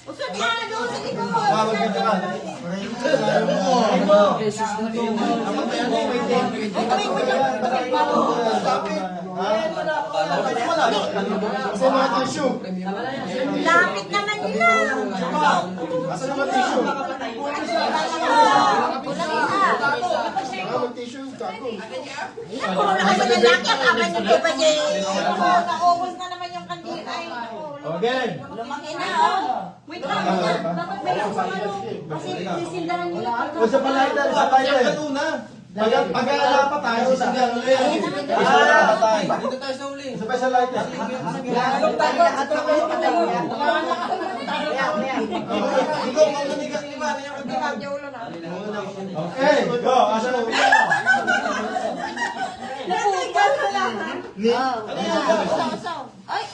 Usod na, doon sa likod. Lapit naman nila. Asa naman tissue? Tissue, tago. Puro na kayo lalaki, ang abay nito ba niya? Naubos na naman yung kandila. Okay. Lumaki na, oh. Wait lang, dapat may isang ano. Kasi sisindahan nila. O sa palighter, sa palighter. Pag-alala pa tayo sa dito tayo sa uli. Sabay sa lighter. Okay, go. Asa na ulit? Ay! Ay!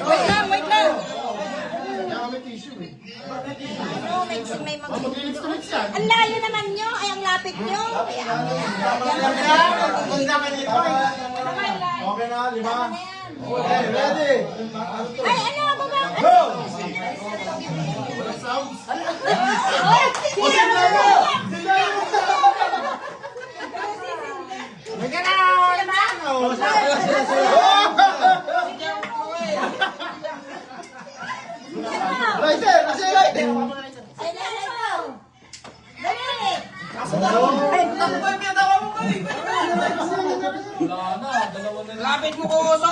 Wait lang, wait lang. May mga... Ang layo naman nyo, ay ang lapit nyo. Okay na, lima. Okay, ready? Ay, ano, baba? Go! Rider! Kasi rider! Lapit mo ko uso!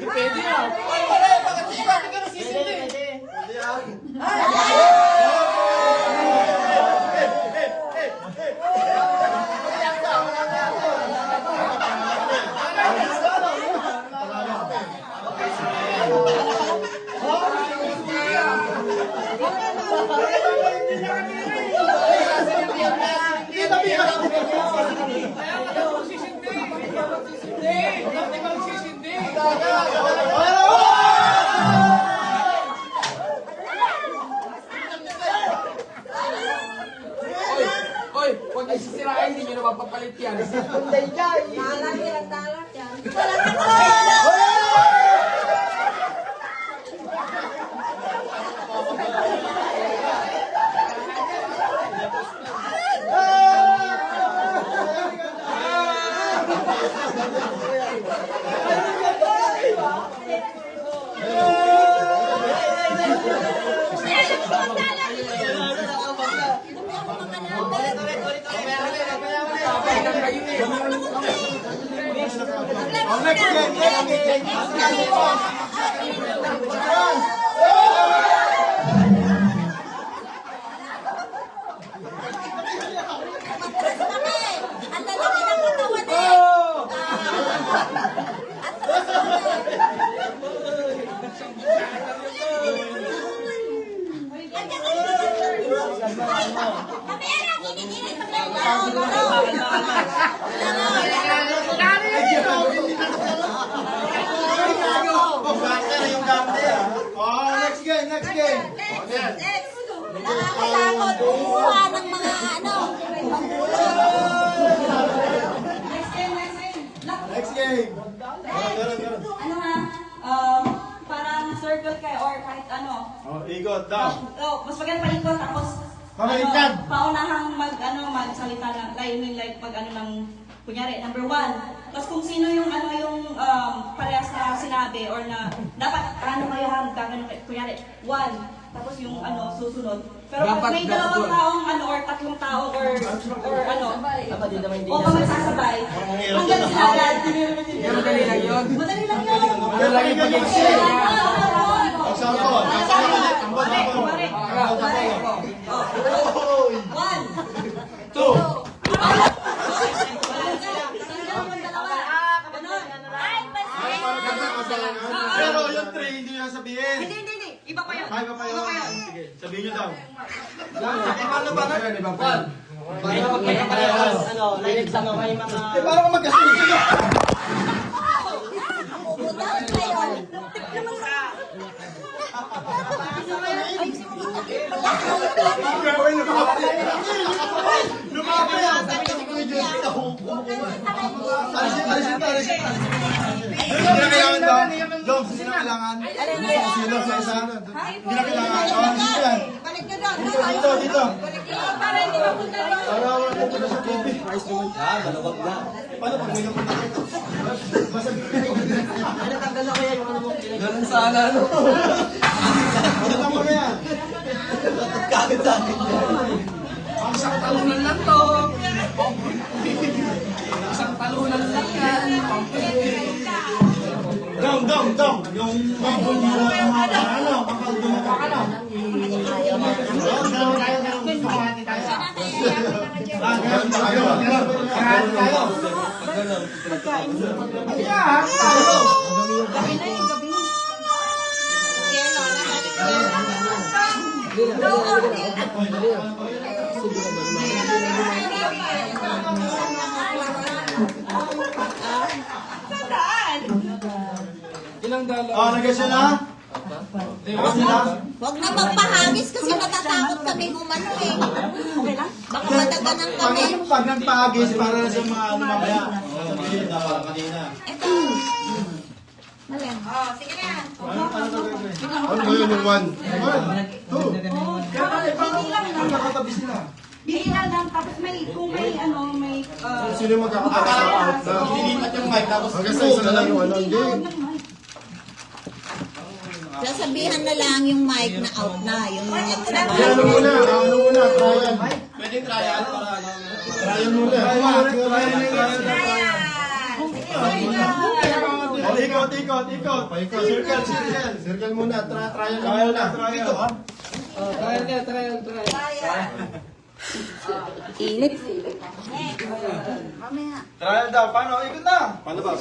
Pwede na! Bakit iba? Hindi ka nasisindi! Oy, huwag niyo sisirain, hindi niyo na mapapalit yan. Dalat yan, dalat yan. Ang lalaki ng katawan eh. Kamera, ginigilit pa kayo. Next game, next game. Next. Nakakatakot. Kumuha ng mga ano. Next game. Ano ha? Parang circle kayo or kahit ano. Oh, ikot daw. Mas maganda palikot tapos Pamaliktad. paunahang magsalita ng like pag ano ng kunyari number 1. Tapos kung sino yung parehas na sinabi or na dapat ano kayo hanggang kunyari 1. Tapos yung susunod. Pero pag may dalawang taong or tatlong tao or ano, o pag magsasabay, hanggang sila agad. Madali lang yun. Madali lang yun. Madali lang yun. Example. One. Two. Ano? Pero yung 3, hindi nyo sabihin. Hindi. Iba pa yun. Ay, pa yun. Sige, sabihin nyo daw. Paano ba? Iba pa yun. Para magkaparehas. Ano, like sa may mga... Eh, paano ka magkasunod sila? Umutan kayo. Gawin, lumapay yan. Sabi niya si Kuya Jun, alisin. Hindi na kailangan daw. Dom, hindi na kailangan. Sino sa isa? Hindi na kailangan. Alisin yan. Balik nyo doon. Dito. Para hindi mapunta doon. Para wala po pala sa TV. Maluwag na. Paano pag may napunta ko? Masagin ka yun. Tanggal na kaya yung ano mo. Ganun sana, no? Ano lang mo na yan? Kapit sa akin yan. Isang talunan lang to. Isang talunan lang yan. Dong. Yung mga bunyi na mga ano, kapag dumaka. Ilang dala? Oh, nagasya na? Nagasya na? Huwag na magpahagis kasi natatakot kami umano eh. Okay lang? Baka madaganan kami. Pag nagpahagis para na sa mga ano mamaya. Sabihin na kanina. Ito. Alin? Sige na. Ano ba yun yung 1? 2. Nakatabi sila. Bihira lang, tapos kung may Sino yung magkakatabi sa out na? Lilipat yung mic, tapos... Hanggang sa isa na lang yung ano. Hindi. Sasabihan na lang yung mic na out na. Yung nagsabi. Ano muna? Trial. Pwedeng trial para ano. Trial muna. Ikot. Circle muna. Trial muna. Trial. init. Trial daw. Paano? Ikot na. Paano ba?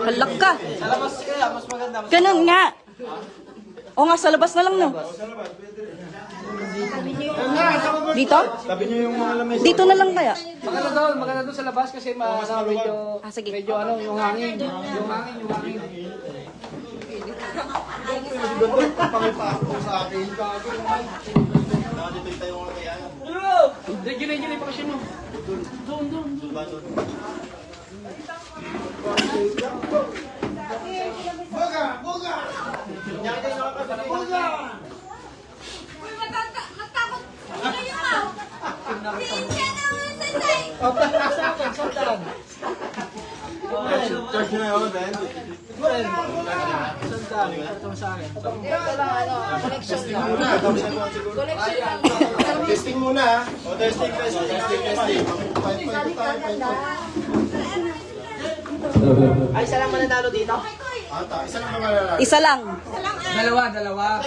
Halak ka. Sa labas kaya, mas maganda. Ganun nga. O nga, sa labas na lang, no? Dito? Tabi niyo yung mga lamesa. Dito na lang kaya? Maganda doon sa labas kasi medyo, Sige. medyo ano, yung hangin. Yung hangin. Pakipako sa akin. Nakadetect tayo mga kaya. Gilay pa kasi no. Doon. Boga! Uy, matakot. Ano yung mouth? Pinsa na mo sasay. Saan? Charge na yun, Ben. Testing muna. O, testing. Ay, isa lang mananalo dito? Ata, isa lang mga Isa lang. Dalawa.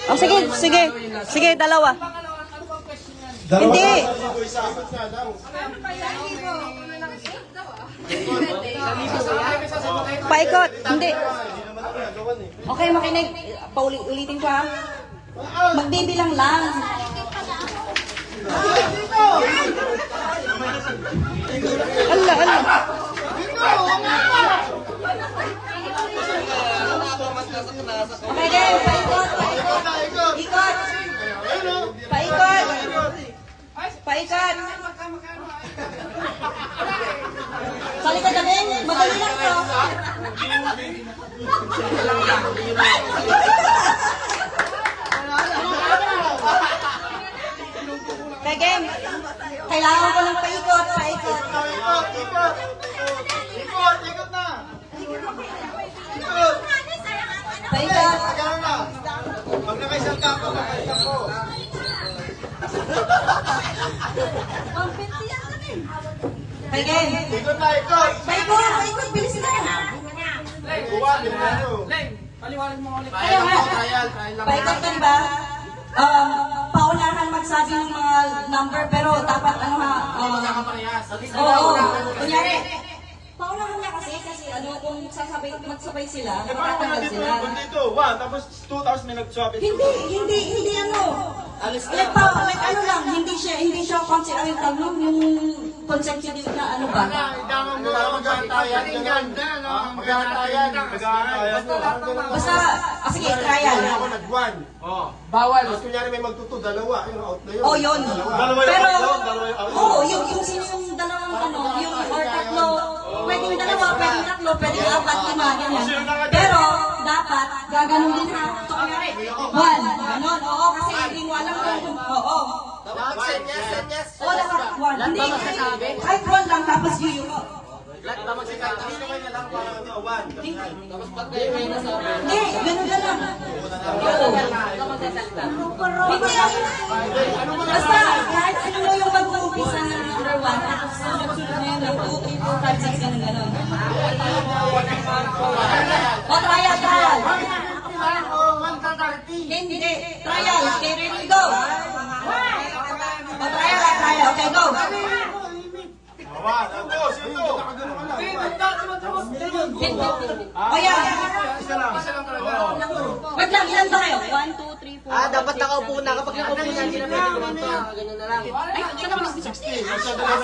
O, sige, dalawa. Hindi. Isa, apat na daw. Paikot. Hindi. Okay, makinig. Ulitin ko ha. Magbibilang lang. Ala. Okay, game. Paikot. Ikot. Paikot. Balik ka gabi. Madali lang to. Okay, game. Kailangan ko ng paikot. Ikot na. Paikot. Agano na. Pag nakaisang tapo, nakaisang ko. Okay, game. Ikot na, ikot. Paikot. Bilis na. Buwan, binano. Leng, paliwanag mo ulit. Kaya nga. Paikot ka ba? Paunahan magsabi ng mga number pero dapat ano ha. Oo. Kunyari. Paunahan niya kasi. kasi ano, kung magsabay sila, Eh, paano matatanggal dito? sila. Dito, 1, tapos 2, tapos may nag-swap. Hindi ano. Like ano lang, hindi siya concept, ano yung tawag nun, yung consecutive na ano ba? Magkatayan yan. Magkatayan. Basta, sige, trial. Ako nag-1. Bawal. Tapos kunyari may magtuto, dalawa. Yung out na yun. Oh, yun. Dalawa yung Pero, out, dalawa yung out. oo, yung sino yung dalawang ano, yung or tatlo, pwedeng dalawa, pwedeng tatlo, pwedeng apat, lima, ganyan. Pero, dapat, gaganon din ha. So, kunyari, one, ganon, oo, kasi hindi mo alam kung, oo. Yes. Oo, dapat one. Hindi, kahit one lang, tapos yuyo. Hindi, ganun ka lang. Hindi, basta, kahit ano mo yung mag-uumpisa na number one, tapos sunod-sunod na yun, 2, 3, 4, 5, 6, ganun, ganun. O, trial. Hindi, trial, okay, ready, go. O, trial, okay, go. O, yan. Wait lang, ilan ba kayo? 1, 2, 3, 4, Dapat nakaupo na. Kapag nakaupo na, hindi na pwede gumanto. Ganyan na lang. Ay, saan naman ang 16?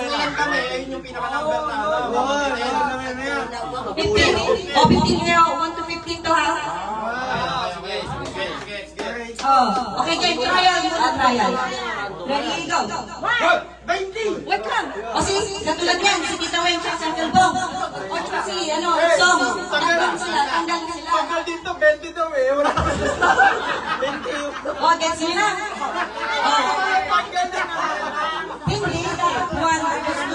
Yan kami, ayun yung pinaka-number na. 15. O, 15 kayo. 1 to 15 to, ha? Oh, okay, game. Trial muna, trial. Ready, go. Wait lang. O, si, katulad yan, si Tita Weng, si Uncle Bong. O, tsaka si, Song. Tanggal sila. Tanggal dito, 20 daw eh. Wala ka sa O, gets nyo na? O. Hindi, dapat 1, 2,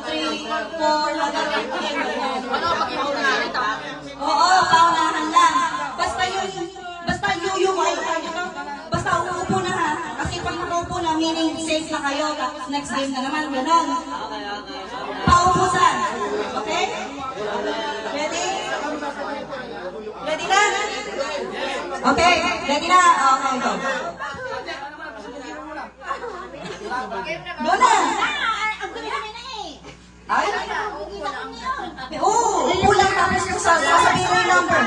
3, 4, hanggang 15. Ano pag ikaw na ito? Oo, paunahan lang. Basta yung basta uupo na ha. Kasi pag nakaupo na, meaning safe na kayo. Tapos next game na naman, gano'n. Paupusan. Okay? Ready? Ready na? Okay, ready na? Okay, go. Go na! Ang dami-dami na eh. Ay? Ugi na kami yun. Oo, upo lang tapos yung sasabihin mo yung number.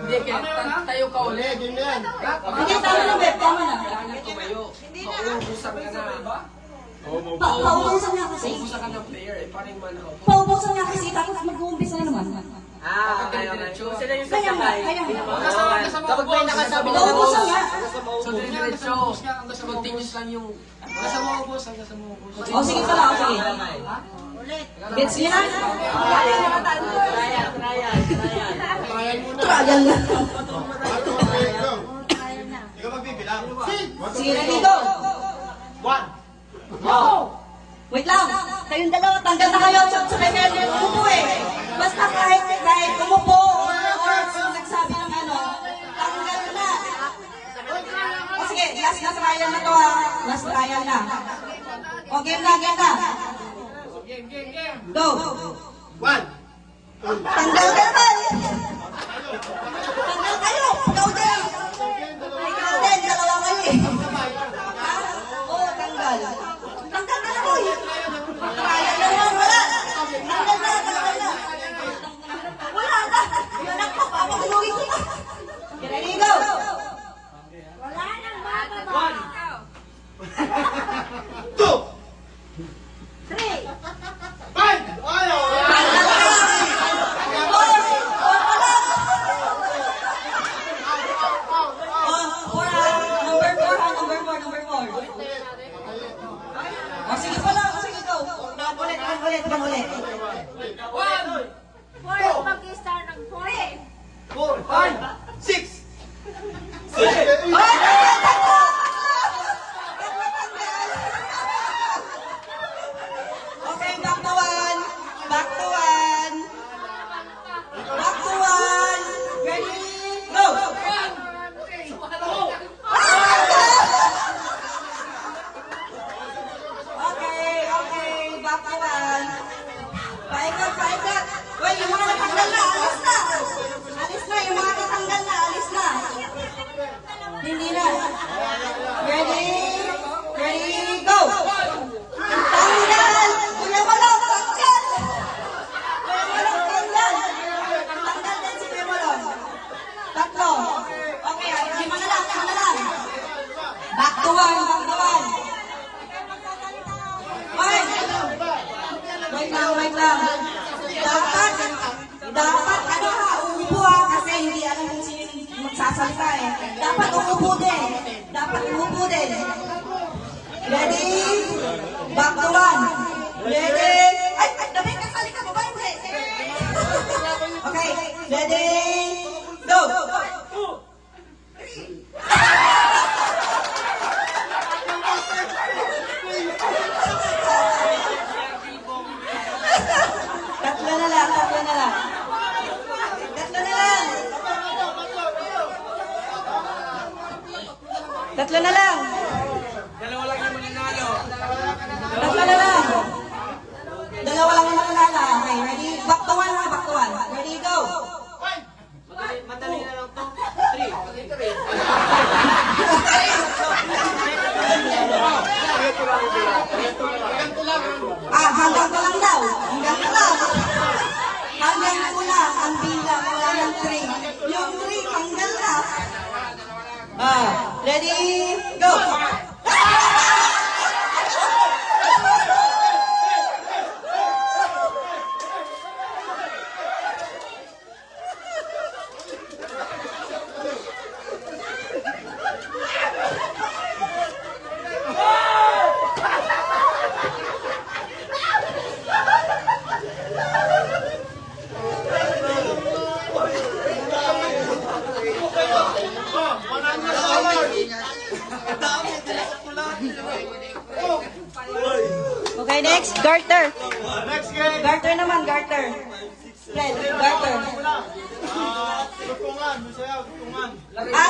Hindi, kaya tayo ka ulit. Game na yan. Hindi, tama na, Beb. Tama na. Kaya tumayo. Mauubusan ka na. Paubusan nga kasi. Mauubusan ka ng player. Eh, parang manaw. Paubusan nga kasi. Tapos mag-uumpisa na naman. Okay. Sila yung Kaya nga, sasakay. kaya nga. Kapag may nakasabi na Paubusan nga. So, diretso. Continuous lang yung... O, sige pala. O, sige. Gets nyo na? Trial na. Ikaw magbibilang. Sige, ready, go. 1. Wait lang. Kayong dalawa, tanggal na kayo. Sa kayo umupo eh. Basta kahit umupo or nagsabi ng ano, tanggal na. O sige, last na trial na to ha. Last trial na. O, game na. Go. 1. Tanggal ka naman. Tanggal kayo. Ikaw din. Ikaw din, dalawa kayo eh. Ha? Oo, tanggal. Tanggal ka na boy. Trial na lang, wala. Tanggal na. Wala na. Naku, papatulungin ko na. Ready, go. Wala nang bababa. 2. 3. 5. Ayaw. Tanggal ka. Boy, wala. Number 4. O, sige pala. Sige, go. Ulit. 4. Mag-star ng 4. 4. 5. 6. Okay, back to one. Ready? Go! Okay, back to one. Paikot. Well, yung mga natanggal na, alis na. Yung mga natanggal na, alis na. Hindi na. wait lang. Dapat, ano ha, uupo ha, kasi hindi alam kung sino yung magsasalita eh. Dapat uupo din. Ready? Back to one. Ready? Ay, dami, kasali ka, baba hindi. Okay, ready? Go! Tatlo na lang. Tatlo na lang. Dalawa lang yung mananalo. Tatlo na lang. Dalawa lang yung mananalo. Okay, ready? Back to one. Ready, go. Madali na lang to. 3. Hanggang ko lang daw. Hanggang ko lang ang bilang. Wala ng 3. Yung 3, hanggang na. Ready? Go! Okay, next. Garter. Next game. Garter naman, garter. Fred, garter. Tutungan. Masayaw, tutungan.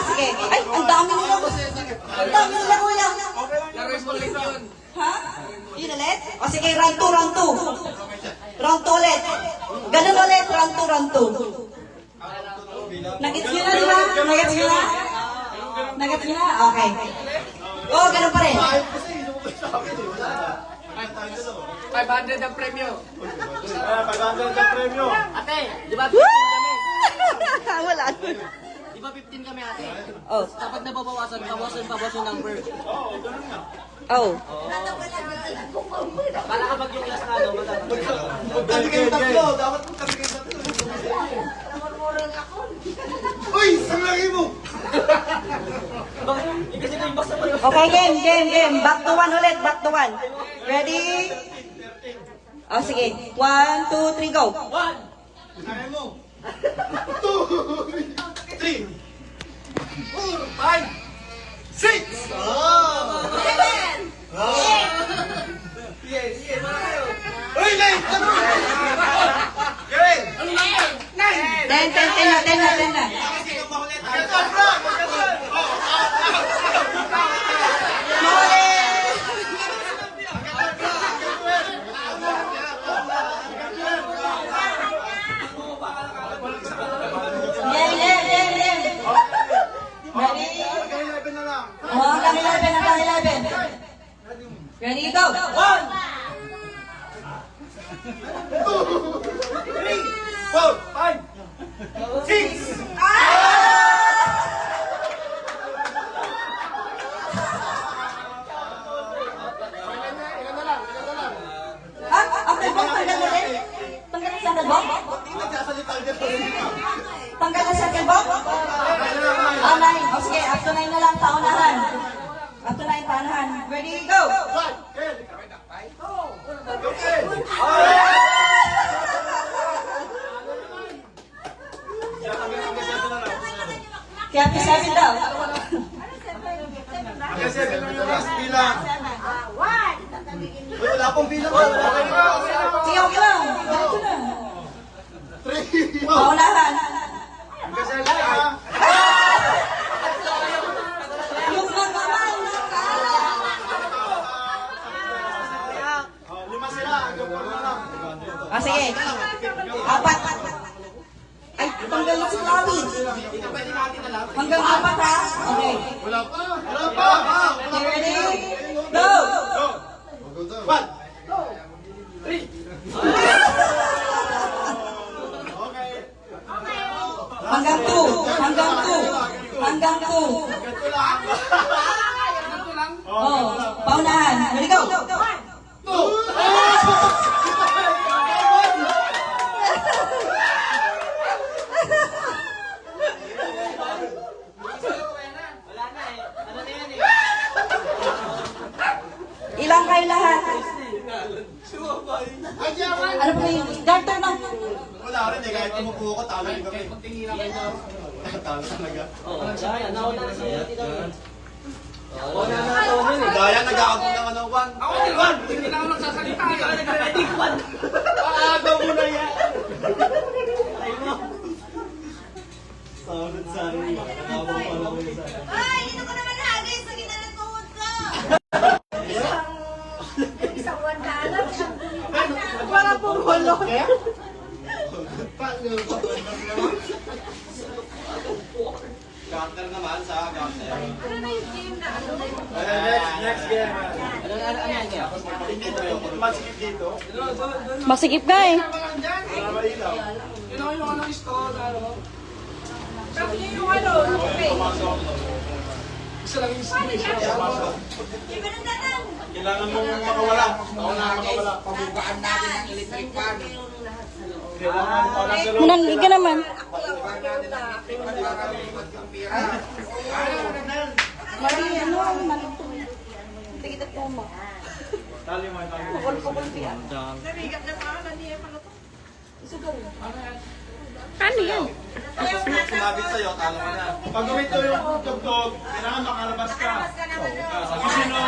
Sige. Ay, ang dami nila. Kuya. Laro mo ulit yun. Ha? Yun ulit? O sige, round 2. Round 2 ulit. Ganun ulit, round 2. Nagets nyo na, di ba? Nagets nyo na? Okay. Oh, ganun pa rin. 500 ang premyo. 500 ang premyo. Ate, di ba 15 kami? Wala. Di ba 15 kami ate? Oh. Kapag nababawasan, pabawas yung number. Oh. Para kapag yung last na ano, Magkali kayo tatlo. Dapat magkali kayo tatlo. Uy! Saan lagi mo? kasi ito yung basta pa Okay, game. Back to one ulit, Ready? Oh, sige. 1, 2, 3, go. 1! Kaya mo. 2, 3, 4, 5, 6! Uy! 9! Gawin! 10 na. Game. Ready? Hanggang 11 na lang. Hanggang 11. Ready, go. 1, 2, 3, 4, 5, 6! After ball, tanggal na rin? Tanggal na second ball? Tanggal na second ball? 9. O sige, up to 9 na lang, paunahan. Up to 9, paunahan. Ready, go! Kaya 7 daw. Hanggang 7 na yung last bilang. Wala pong bilang. Sige, okay lang. Ganito na. 3, Paunahan. hanggang 7 na. Yung naman, Lima sila, hanggang 4 na lang. sige. 4. Ay, tanggal na si Chloe. Hanggang 4 ha? Okay. Wala pa. Okay, ready? Go! 1, 3. Okay. Hanggang 2. Hanggang 2. Ganito lang. Oh, paunahan. Ready, go! 2. Okay, garter na. Wala rin eh, kahit umupo ko, talo yung kami. Talo talaga. Gaya, nag-aabot ng ano, Juan. Ako din, Juan! Hindi na ako nagsasalita. Ikaw nagre-ready, Juan! Paagaw mo na yan! Saunod sa akin. Nakabang pala ko yung sa akin. Ay, ito ko naman hagis. Sige na lang tuhod ko. Isang 1 Para pong walo. Garter naman sa garter. Ano na yung game na ano? Next game. Hindi ito yung masikip dito. Masikip ka eh. Para malilaw. Yun ako yung anong store, ano? Sabi niyo yung ano, okay. Isa lang yung sneak. Iba ng danan. Kailangan mong makawala. Ako na makawala. Pabukaan natin ng electric fan. Kailangan wala sa loob. Nandig ka naman. Mali, ano, malito. Tigit po mo. Tali mo, tali mo. Narigat na pa. Nandiyan pala to. Ano yan? Tapos kung sumabit sa'yo, talo ka na. Pag gumito yung tugtog, kailangan makalabas ka. Mas ka naman doon. Kung sino,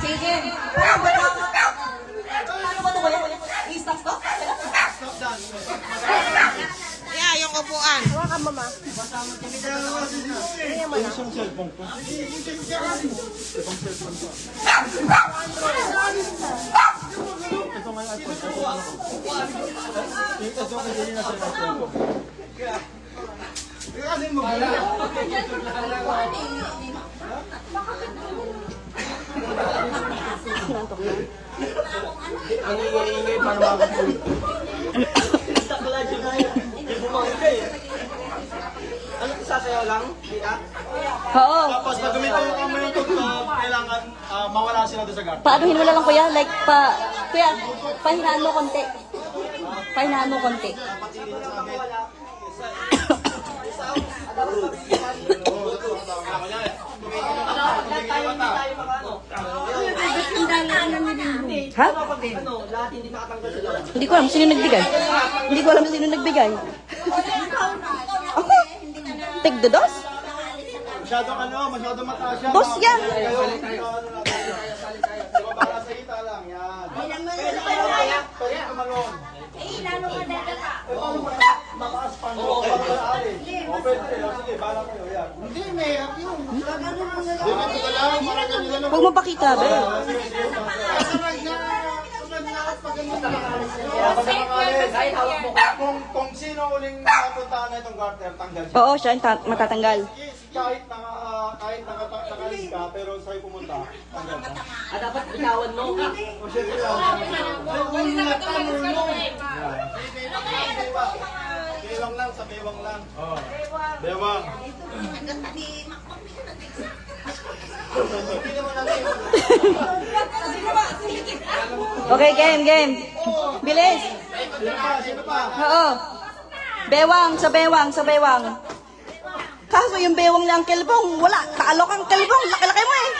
Sige. Ano ba ito, kuya? I-stop to? Yeah, yung upuan. yung cellphone ko. Ito nga yung iPhone. Ito nga yung cellphone. Kasi mo ba? Ang ingay-ingay para makapulog. Ano sasayaw lang? Oo. Tapos pag gumito mo yung tugtog, kailangan mawala sila doon sa garden. Paanuhin mo na lang, kuya. Like, kuya, pahinaan mo konti. Pahinaan mo konti. Ha? Hindi ko alam sino nagbigay. Hindi ko alam sino nagbigay. Ako? Tigdados? Masyadong masyadong mataas yan. Dos yan. Kayo, para sa ita lang, yan. Pwede tumalon. Lalo ka dada ka. Mataas pa no? O pwede, sige, bala kayo, yan. Hindi, may hirap yun. Hindi, ganito ka lang, parang ganito lang. Huwag mo pakita, be. Kung sino uling nakapunta na itong garter, tanggal siya. Oo, siya yung matatanggal. Kahit nakalis ka, pero sa'yo pumunta, tanggal ka. Dapat binawan mo. O syempre lang. Bewang lang, sa bewang lang. Bewang. Okay, game. Bilis. Sino pa? Oo. Bewang, sa bewang. Kaso yung bewang ni Uncle Bong, wala. Talo kang Uncle Bong. Laki-laki mo eh.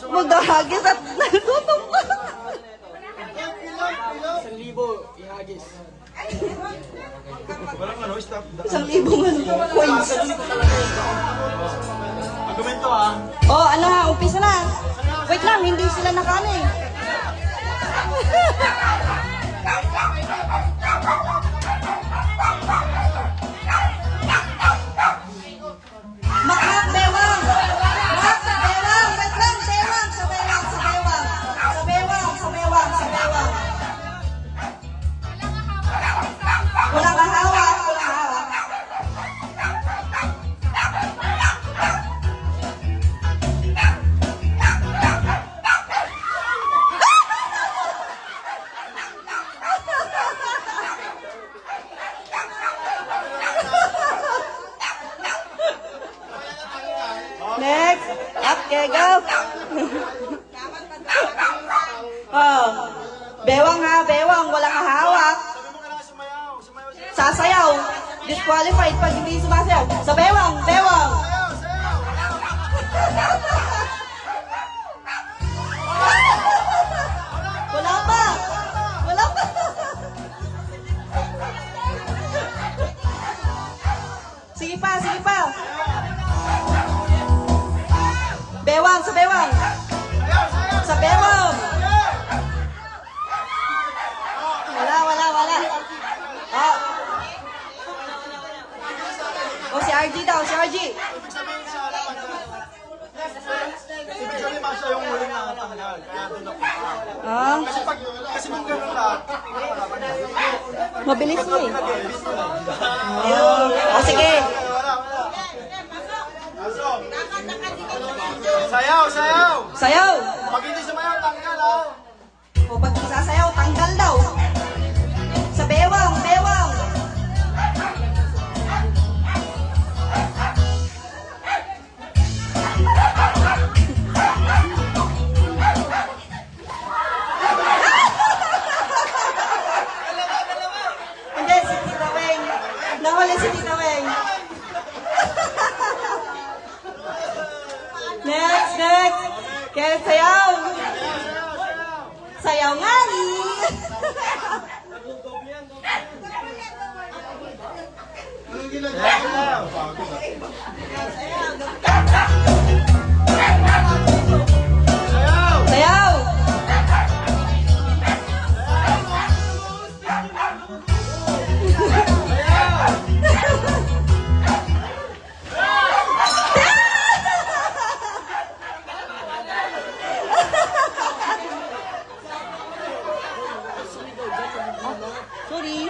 Magdahagis at nagtutok pa. 1,000 ihagis. Walang ano, stop. 1,000 coins. Argumento ah. Oh, ano ha, umpisa na. Wait lang, hindi sila nakano eh. Mak, bewang. Wait lang, bewang. Sa bewang. Bewang ha, bewang. Walang hahawak. Sabi mo kailangan sumayaw. Sumayaw siya. Sasayaw. Disqualified pag hindi sumasayaw. Sa bewang, bewang. Sayaw, sayaw. Wala pa. Wala pa. Sige pa, sige pa. Bewang, sa bewang. Sa bewang. Wala, wala, wala. Oh. Oh, si RG daw, si RG. Ibig sabihin siya naman. Ibig sabihin ba siya yung huling nakatanggal. Kaya doon ako. Ah, Kasi nung gano'n lahat. mabilis mo eh. Oh, sige. Wala. Asok. Sayaw, sayaw. Sayaw. Pag hindi sumayaw, tanggal ha. O pag sasayaw, tanggal daw. Sa bewang, bewang. Hindi, si Tita Weng. Nahuli si Tita Weng. Next, next. Kaya sayaw. Sayaw nga. Anong ginagawa? Sayaw. Sayaw. Sorry.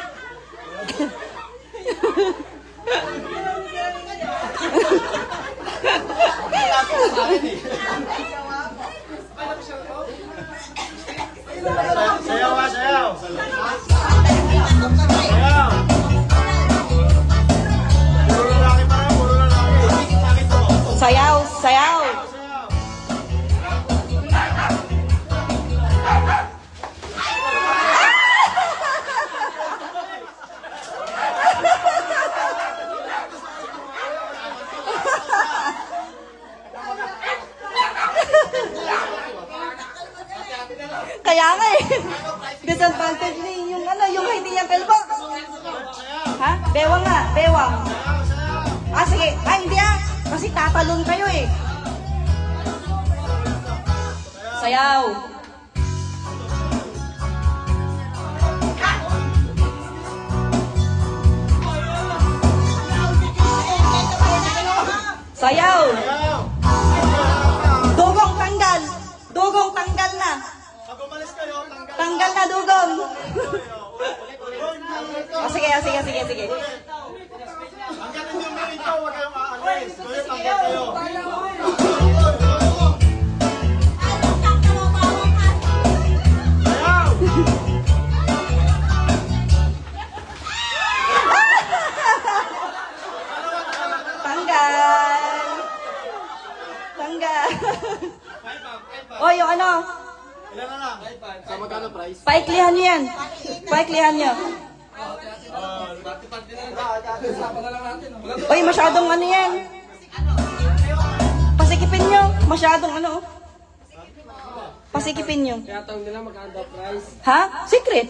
Sayaw ha, sayaw. Sayaw. Puro lalaki pa rin, puro lalaki. Sayaw, sayaw. Sayaw. Kaya nga eh. Disadvantage na yung ano, yung hindi niyang kalbo. Ha? Bewang nga, bewang. Ah, sige. Ah, hindi ah. Kasi tatalon kayo eh. Sayaw. Sayaw. Sayaw. Dugong tanggal. Dugong tanggal na. Pag umalis kayo, tanggal. Tanggal na dugong. Oh, sige, oh, sige, sige, sige. Hanggang hindi mo rin ito, huwag kayong aalis. Kaya tanggal kayo. Sayaw. Tanggal. Tanggal. Oh, yung ano? Ilan na lang? Sa magkano price? Paiklihan niyo yan. Paiklihan niyo. Oy, masyadong ano yan. Pasikipin niyo. Masyadong ano. Pasikipin niyo. Kaya tanong nila magkano daw price? Ha? Secret.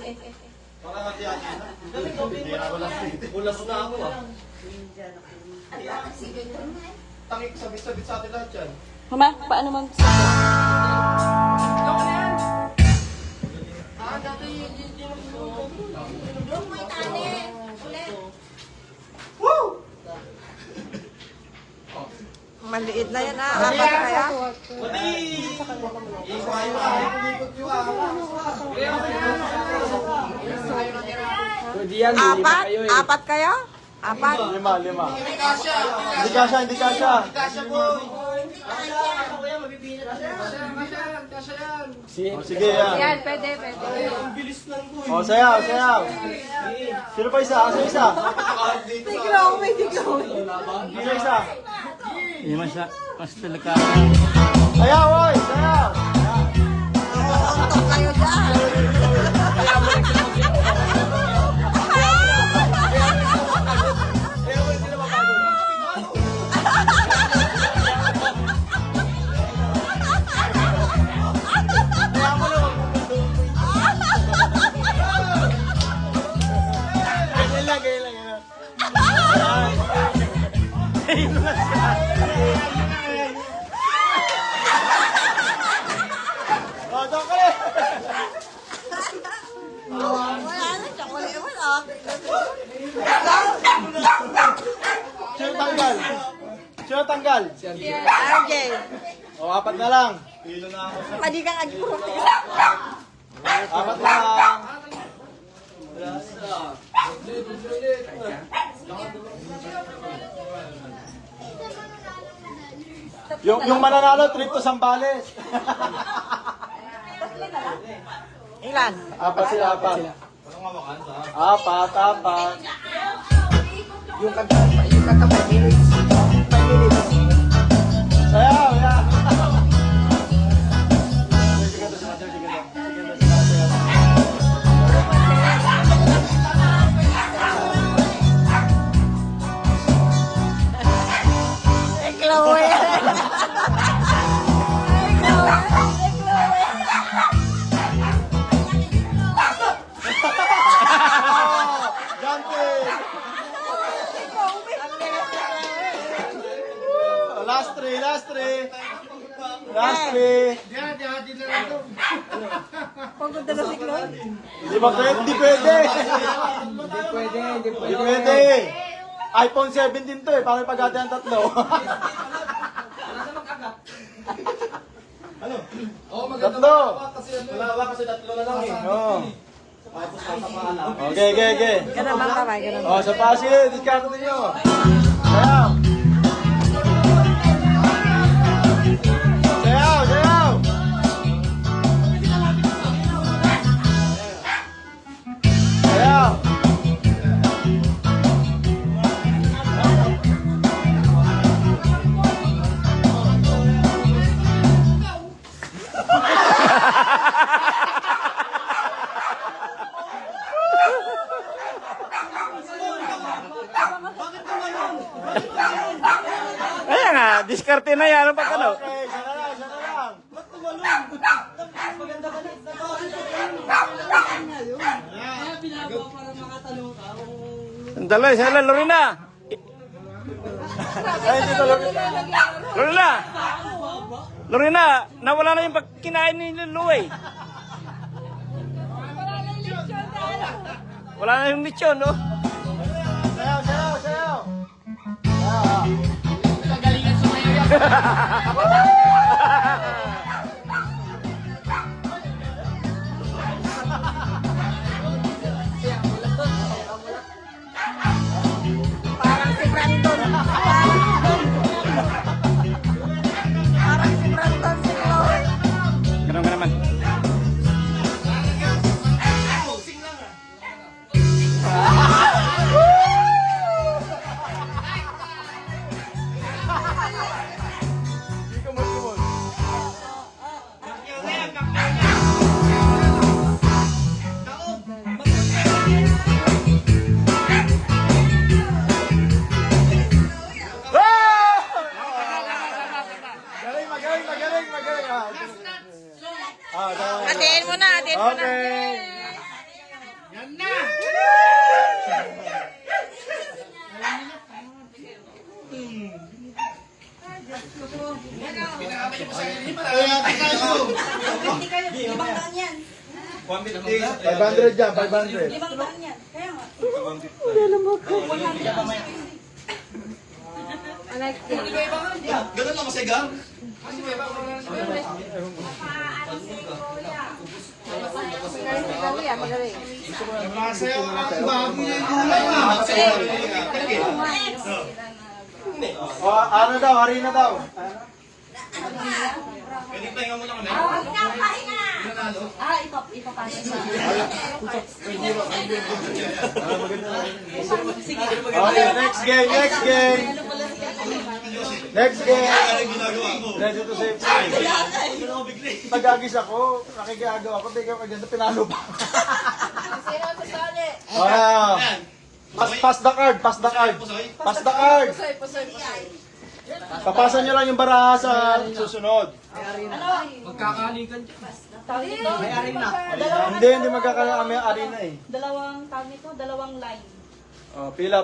Para hati-hati na. Ulas na ako ah. Tangik, sabit-sabit sa atin lahat yan. Mama, paano mag... Maliit na yan ah. Apat kaya? Pwede yan, hindi pa Apat? kayo eh. Apat kaya? Apat? Lima. Hindi kasha. Sige yan. Yan, pwede. Sayaw. Sino pa isa? Asa isa? Tiglaw, may tiglaw. Sino isa? Hindi mas talaga. Sayaw, oy! Sayaw! Untok kayo dyan. chocolate! Wala na, chocolate. Wala. Sino tanggal? Sino tanggal? RJ. O, 4 na lang. Pwede kang ag-protest. 4 na lang. Yung mananalo, trip to Sambales. Ilan? 4 sila, 4. 4. Yung kanta 5 minutes. 5 minutes. Sayaw, yan. Chloe. Jumping! Last 3, last 3. Last 3. Pagod na si Chloe. Hindi ba pwede? Hindi pwede. Hindi Hindi pwede. iPhone 17 to eh. Paano pag-ate ang 3? Oo, maganda. Tatlo. Wala kasi 3 na lang eh. Oo. Okay, okay, okay. Ganun lang kamay, ganun. Oh, sa pasil, discard ninyo. Sayaw. Sayaw, sayaw. Sayaw. Kaya nga, diskarte na yan. Ano pa ka no? Okay, siya na lang, siya na lang. Sandali, sila, Lorena. Ay, dito lang. Lorena! Lorena, nawala na yung kinain ni Lulu eh. Wala na yung lechon, no? Sayaw, sayaw, sayaw. Parang si Brandon. Parang si Brandon si Chloe. Ganun ka naman. Magaling, magaling, magaling, magaling. Tama. Atiin mo na, atiin mo na. Okay. Hindi kayo, 500 yan. 500 dyan, 500. 500 yan. Kaya nga. Ganun lang masigang. O, ano daw, harina daw. Pwede pahinga muna kami. Ipapasok sa... Okay, next game, next game. Next game. Ginagawa ko. Ready to save time. Nagagis ako, nakikagawa ako, bigyan ka ganda, pinalo pa. Wow. Pass the card, pass the card. Pass the card. Papasan nyo lang yung baraha sa susunod. Magkakalikan dyan. Hindi magkakaroon kami arena eh. Dalawang tawag nito, dalawang line. Oh, pila.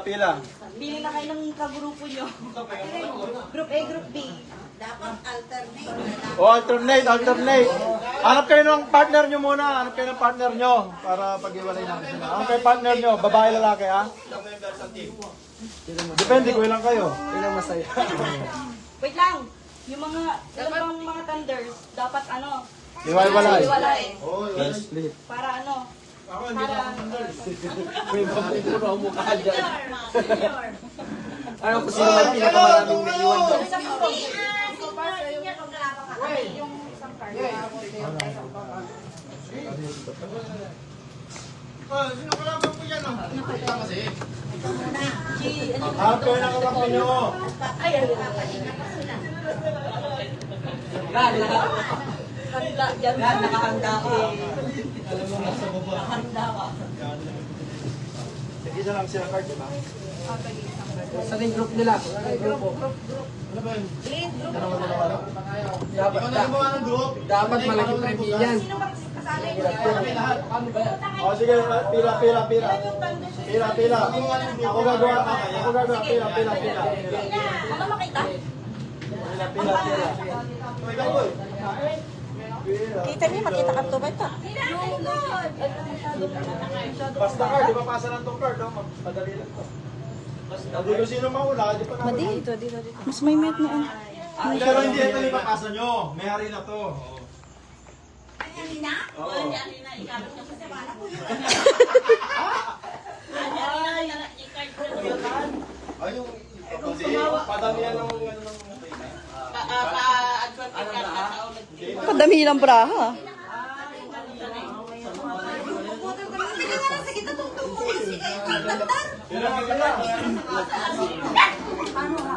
Bili na kayo ng kagrupo nyo. Group A, Group B. Dapat alternate. Oh, alternate. Hanap kayo ng partner nyo muna. Hanap kayo ng partner nyo para pag-iwalay natin sila. Hanap kayo partner nyo. Babae, lalaki, ha? Depende kung ilang kayo. Ilang masaya. Wait lang. Yung mga thunders, dapat ano, Iwalay. iwalay. Split. Para ano, Puro ang mukha dyan. Ano kung sino man pinakamaraming may iwan doon? Sino kalaban ko yan? Hanap kayo ng kakampi nyo. nakahanda ka. Nakahanda ka. Isa lang sila card, di ba? Sa ring group nila. Dapat malaki premyo yan. O sige, pila. Pila. Ako gagawa. Pila. Ano makita? Pila. Kita niyo, makita ka to ba ito? Basta card, di ba pasa ng tong card? Oh? Madali lang to. Hindi ko sino mauna, di pa naman. Dito. Mas may met na. Pero hindi ito yung papasa nyo. May hari na to. Alina? Oo. Alina, ikabot niyo kasi wala po yun. Ay, yung padamihan ng Kadami ng braha.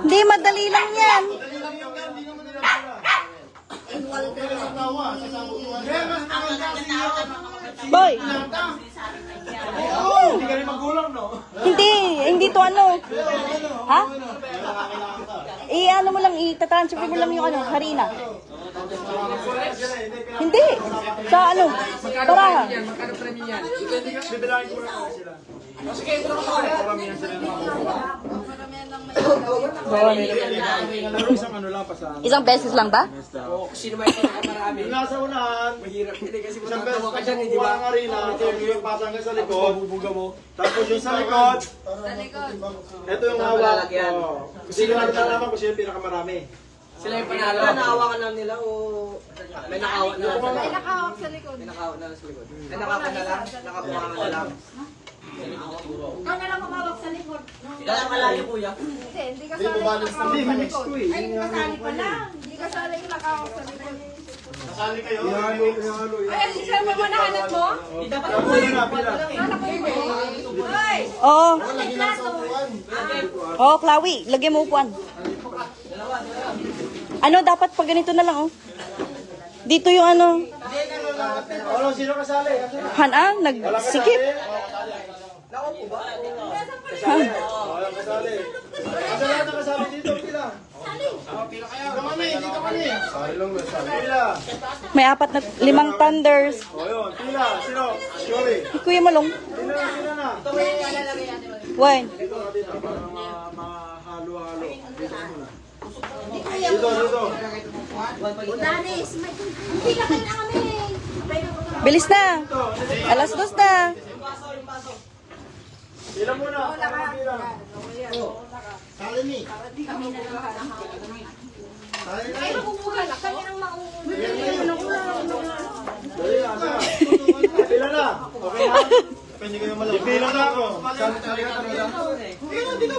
Hindi, madali lang yan. Boy, Hindi ka rin magulang, no? hindi to ano. Ha? Ano mo lang, itatransfer mo lang yung ano, harina. Hindi. Sa ano? Taraha. Magkano premyo yan? Bibilangin ko lang sila. Paramihan sila ng mga isang ano lang pasahan. Isang beses lang ba? Kung sino man yung pinakamarami. Yung nasa unahan, Mahirap hindi kasi isang beses matatawa ka ka dyan, di ba? ang arena, yung pasang ka sa likod, tapos yung sa likod, ito yung hawak. Kasi ko natin nalaman kung sino yung pinakamarami. Sila yung panalo. Nakahawakan lang nila o may nakahawak na lang sa likod? May nakahawak sa likod. May nakahawak na lang sa likod. May nakahawakan na lang? Nakapunga na lang? Ikaw na lang mamawak sa likod. Kaya malayo kuya. Hindi ka sali yung nakahawak sa likod. Ay, hindi kasali pa lang. Hindi kasali yung nakahawak sa likod. Nasali kayo? Ihalo. Ay, siya mo ba nahanap mo? Pila. Hanap mo yun. Ay! Oo. Oo, Chloe, lagyan mo upuan. Ano, dapat pag ganito na lang, oh. Dito yung ano, Ano, sino kasali? Hana, nagsikip. Walang kasali. Kasi lahat na kasali dito, pila. Dito kami. Sali lang, pila. May 5 thunders. O yun, pila. Sino? Shuri. Kuya Malong. Sino na? Wine. Dito natin na, para mahalo-halo. Dito muna. Dito. Hindi ka na kami. Bilis na. Alas 2 na. Pila muna. Pila. Ay, makukuha na. Kami ang makukuha. Dali na. Pila na. Okay na? Pwede kayo malaw. Pila na ako. Sali ka talaga. Dito.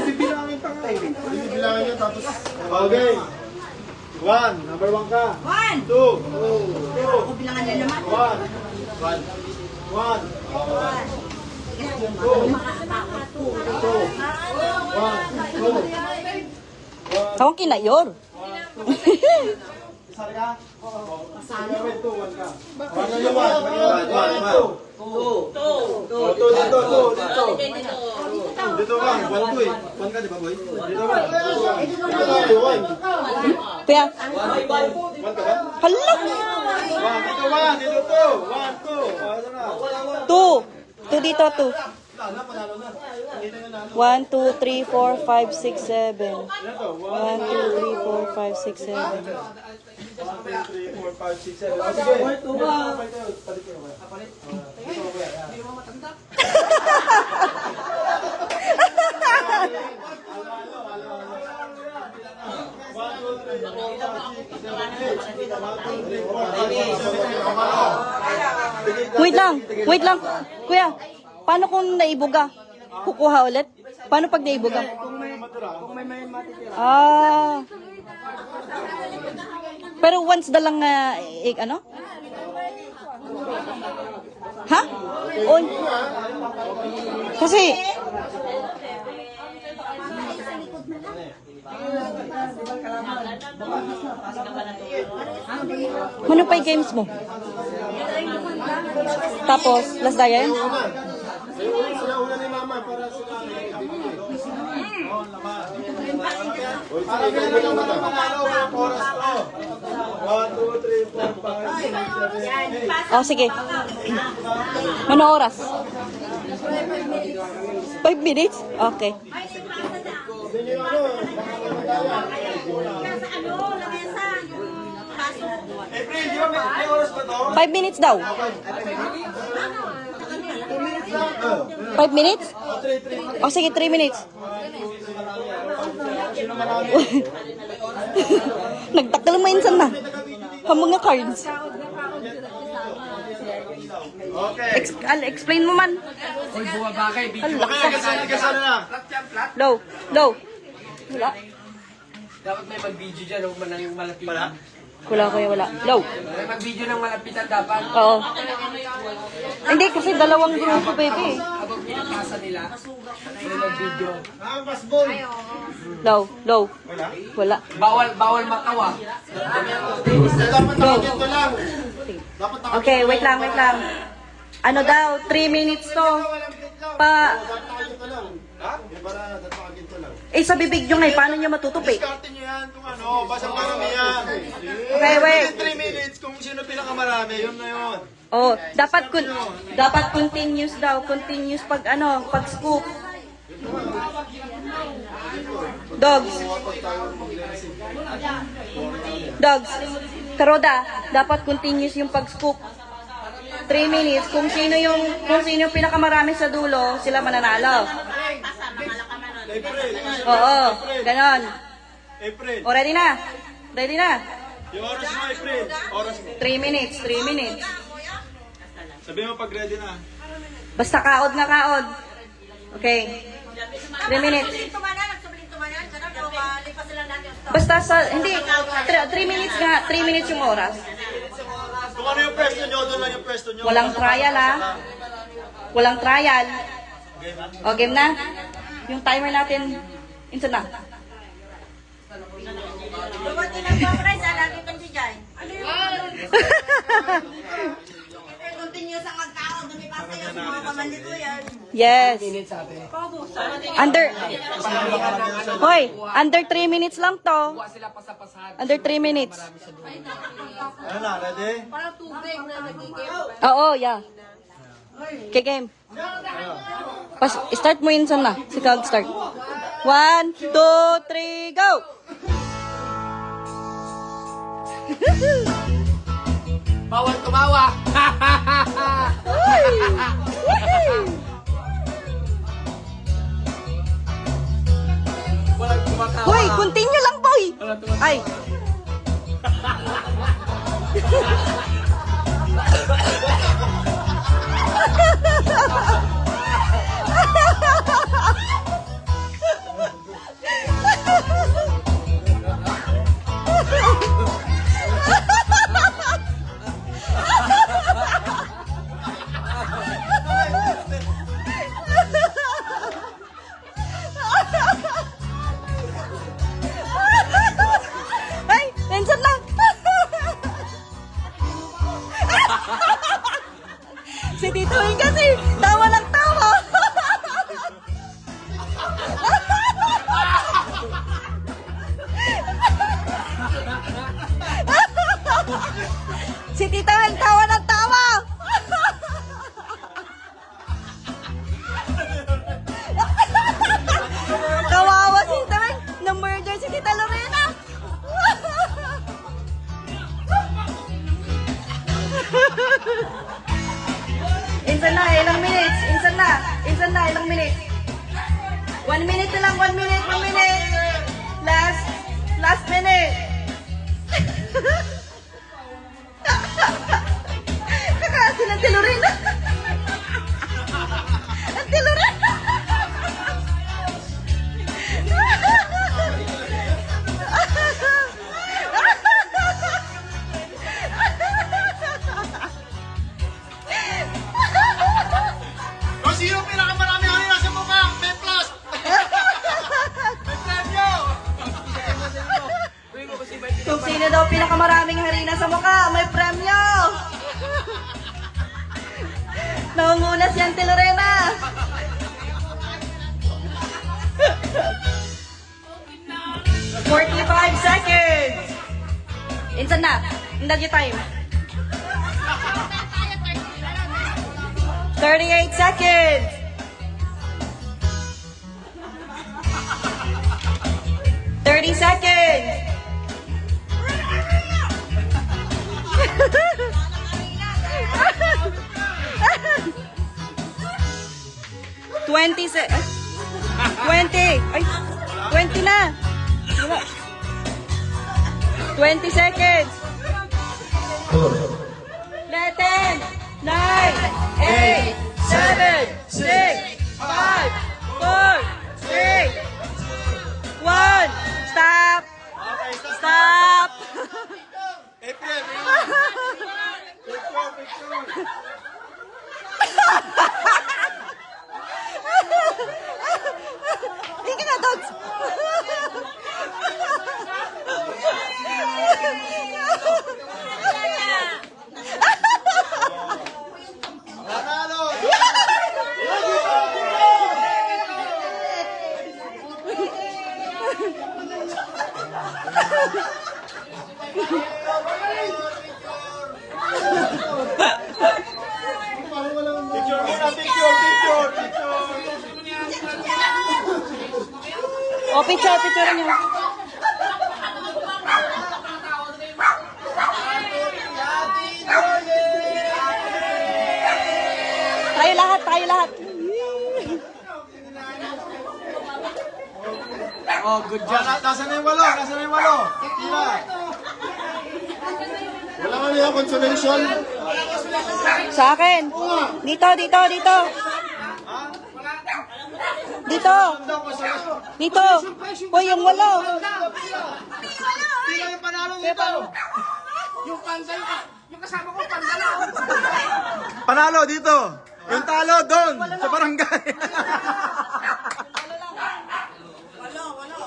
Bibilangin pa nga. Bibilangin nyo tapos. Okay. 1. Number 1 ka. 1. 2. Ako bilangan na naman. 1. Tawang kinayor. Sali ka? Sali ka. 2. 1 ka. 1 na yung 1. 2. Dito ka. 1 2 eh. 1 ka di ba boy? Dito ka. Kuya. 1 ka ba? Hala. 1 dito 1. Dito 2. 1 2. Ito na. 2. 2 dito, 2. Panalo na. Kita nga nalo. 1, 2, 3, 4, 5, 6, 7. Ano to? 1, 2, 3, 4, 5, 6, 7. 1, 2, 3, 4, 5, 6, 7. O sige. Palit ko naman. Palit? Ito ko yan. Hindi mo matanda. Wait lang. Kuya, paano kung naibuga? Kukuha ulit? Paano pag naibuga? Ah. Pero once na lang, ano? Ha? On. Kasi, ano pa yung games mo? Tapos, last day yan? Sila una ni Mama para sila. Para meron lang mga panalo. Oras to. 1, 2, 3, 4, 5, 6, 7, 8. Oh, sige. Ano oras? 5 minutes? Okay. Hindi nyo ano. Sa ano, lamesa, yung paso. April, di ba may oras ba to? 5 minutes daw. 5 minutes? Oh, sige, 3 minutes. Nagtakal mo insan na. Kamang nga cards. Okay. Explain mo man. Hoy, bumaba kay video. Kasana na. Low. Wala. Dapat may mag-video dyan, huwag man lang yung malapitan. Wala kuya, wala. Low. May mag-video ng malapitan dapat. Oo. Hindi, kasi dalawang grupo, baby. Habang pinapasa nila, may mag-video. Basbol. Low. Wala. Bawal matawa. Dapat nakaginto lang. Dapat Okay, wait lang. Ano daw, 3 minutes to. nakaginto lang. Ha? Para nakaginto lang. Sa bibig nyo ngayon, paano nyo matutupi? Diskarte nyo yan kung ano, basta maramihan. Okay, wait. Within 3 minutes, kung sino pinakamarami, yun na yun. Oh, dapat continuous daw, continuous pag scoop. Dogs. Karoda, dapat continuous yung pag scoop. 3 minutes, kung sino yung pinakamarami sa dulo, sila mananalo. Oo, ganon. April. O, ready na? Yung oras mo, April. Oras mo. 3 minutes. Sabi mo pag ready na. Basta kaod na kaod. Okay. 3 minutes. Nagsubiling tumanan, ganun, pero malipas sila natin. Basta hindi, 3 minutes nga, 3 minutes yung oras. Kung ano yung pwesto nyo, doon lang yung pwesto nyo. Walang trial Walang trial. O, game na? Yung timer natin, instant na. Dumating ng conference, lagi kang si Jai. Ano yun? Continuous ang magkaon, dumipas kayo sa mga pamandi ko yan. Yes. Under 3 minutes lang to. Sila pasapasahan. Under 3 minutes. Ano na, ready? Parang tubig na nagiging. Oo, yeah. Okay, game. Start mo yun na. Si Kag start. 1, 2, 3, go! Bawal tumawa! Walang kumakawa. Hoy, continue lang, boy! Ay! Ay, minsan lang! Bilisan na, ilang minutes? 1 minute na lang, 1 minute, 1 minute. Last minute. Kakaasin ang tilurin. Ang tilurin. Kung sino pinakamarami kanina sa mukha, may plus! May premyo! Kung sino daw pinakamaraming harina sa mukha, may premyo! Nangunguna si Auntie Lorena! "45 seconds! Insan na! Hindi yung time. 38 seconds! 30 seconds! 20 se... 20! Ay! 20 na! Wala. 20 seconds! 10, 9, 8, 7, 6, 5, 4, 3, 1. Stop! Stop! April! Hindi ka na, Dogs! Panalo! Picture muna, picture! O, picture niyo. Tayo lahat. Oh, good job. Nasaan na yung walo? Tila. Wala nga niya consolation. Sa akin. Dito. Dito. Hoy, yung walo. Tila yung panalo dito. Panalo dito. Yung talo doon sa barangay.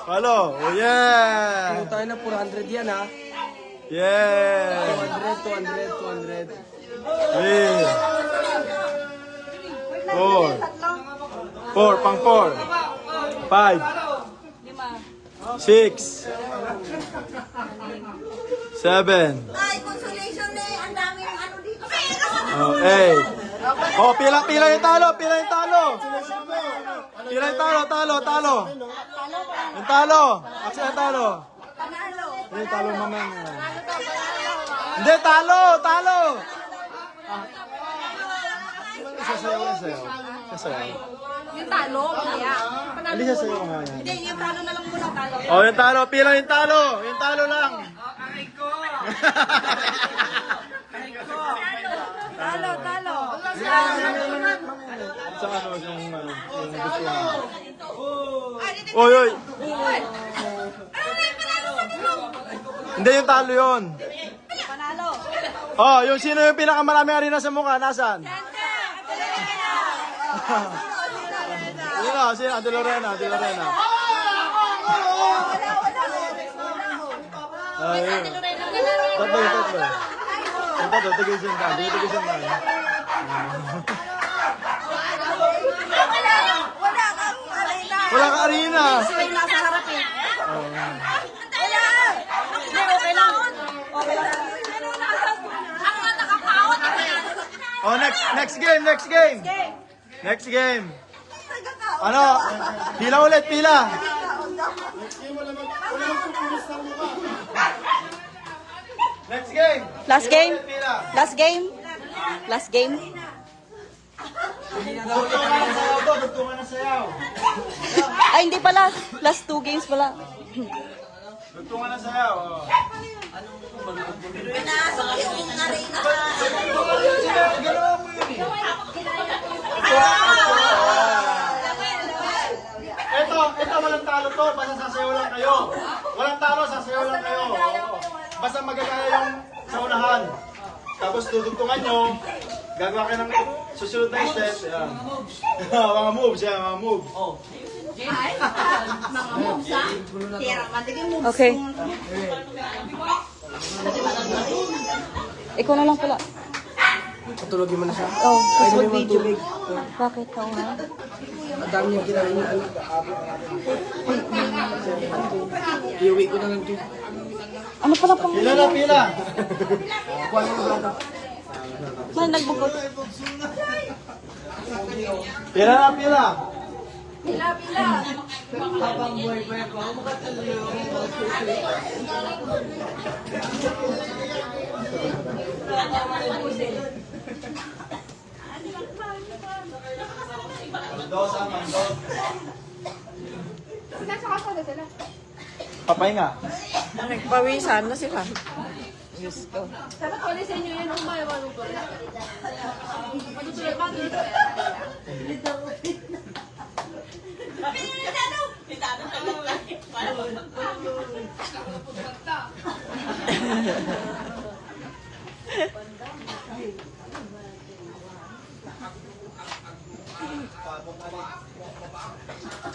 Walo. Oh yeah. Tayo na 400 yan ha. Yeah. 200. 3. 4. Pang 4. 5. 6. 7. Ay, consolation na eh. Ang daming ano dito. Oh, 8. Oh, pila yung talo. Talo. Yung talo. Action yung talo. Hindi, talo mamaya. Hindi, talo. Sasayaw. Yung talo, kaya. Hindi sasayaw nga yan. Hindi, yung talo na lang muna, talo. Oh, yung talo. Pila yung talo. Yung talo lang. Talo. Sa ano yung gusto mo? Oy. Hindi yung talo yun. Panalo. Oh, yung sino yung pinakamaraming harina sa mukha? Nasaan? Sino? Ate Lorena. Ayun. Tatlo. Yung tatlo, tigisin ka. Wala ka harina. Sila yung nasa harap eh. Hindi, okay lang. Oh, next game. Ano? Pila ulit. Next game. Last game. Pila. Last game. Ito. dugtungan ng sayaw. Ay, hindi pala. Last 2 games pala. Dugtungan ng sayaw. Oh. Pinasok yung arena. Ito walang talo to, basta sasayaw lang kayo. Walang talo, sasayaw lang kayo. Oo. Basta magagaya yung sa unahan. Tapos tutugtungan nyo, gagawa kayo ng susunod na step. Yan. Mga moves, yan, mga moves. Ay, mga moves ha? Tira, matiging moves. Okay. Ikaw na lang pala. Patulogin mo na siya. Oh, Pwede mo yung tubig. bakit ka ha? Ang dami niyang kinain yung ano. Iuwi ko na lang ito. Ano pala pang... Pila na, pila. Kuha na yung bata. May nagbukod. Pila na, pila. Habang buhay-buhay pa, makatalo yung Papahinga. Nagpawisan na sila. Dapat ulit sa inyo yun, umayaw mo po. Matutulog ba?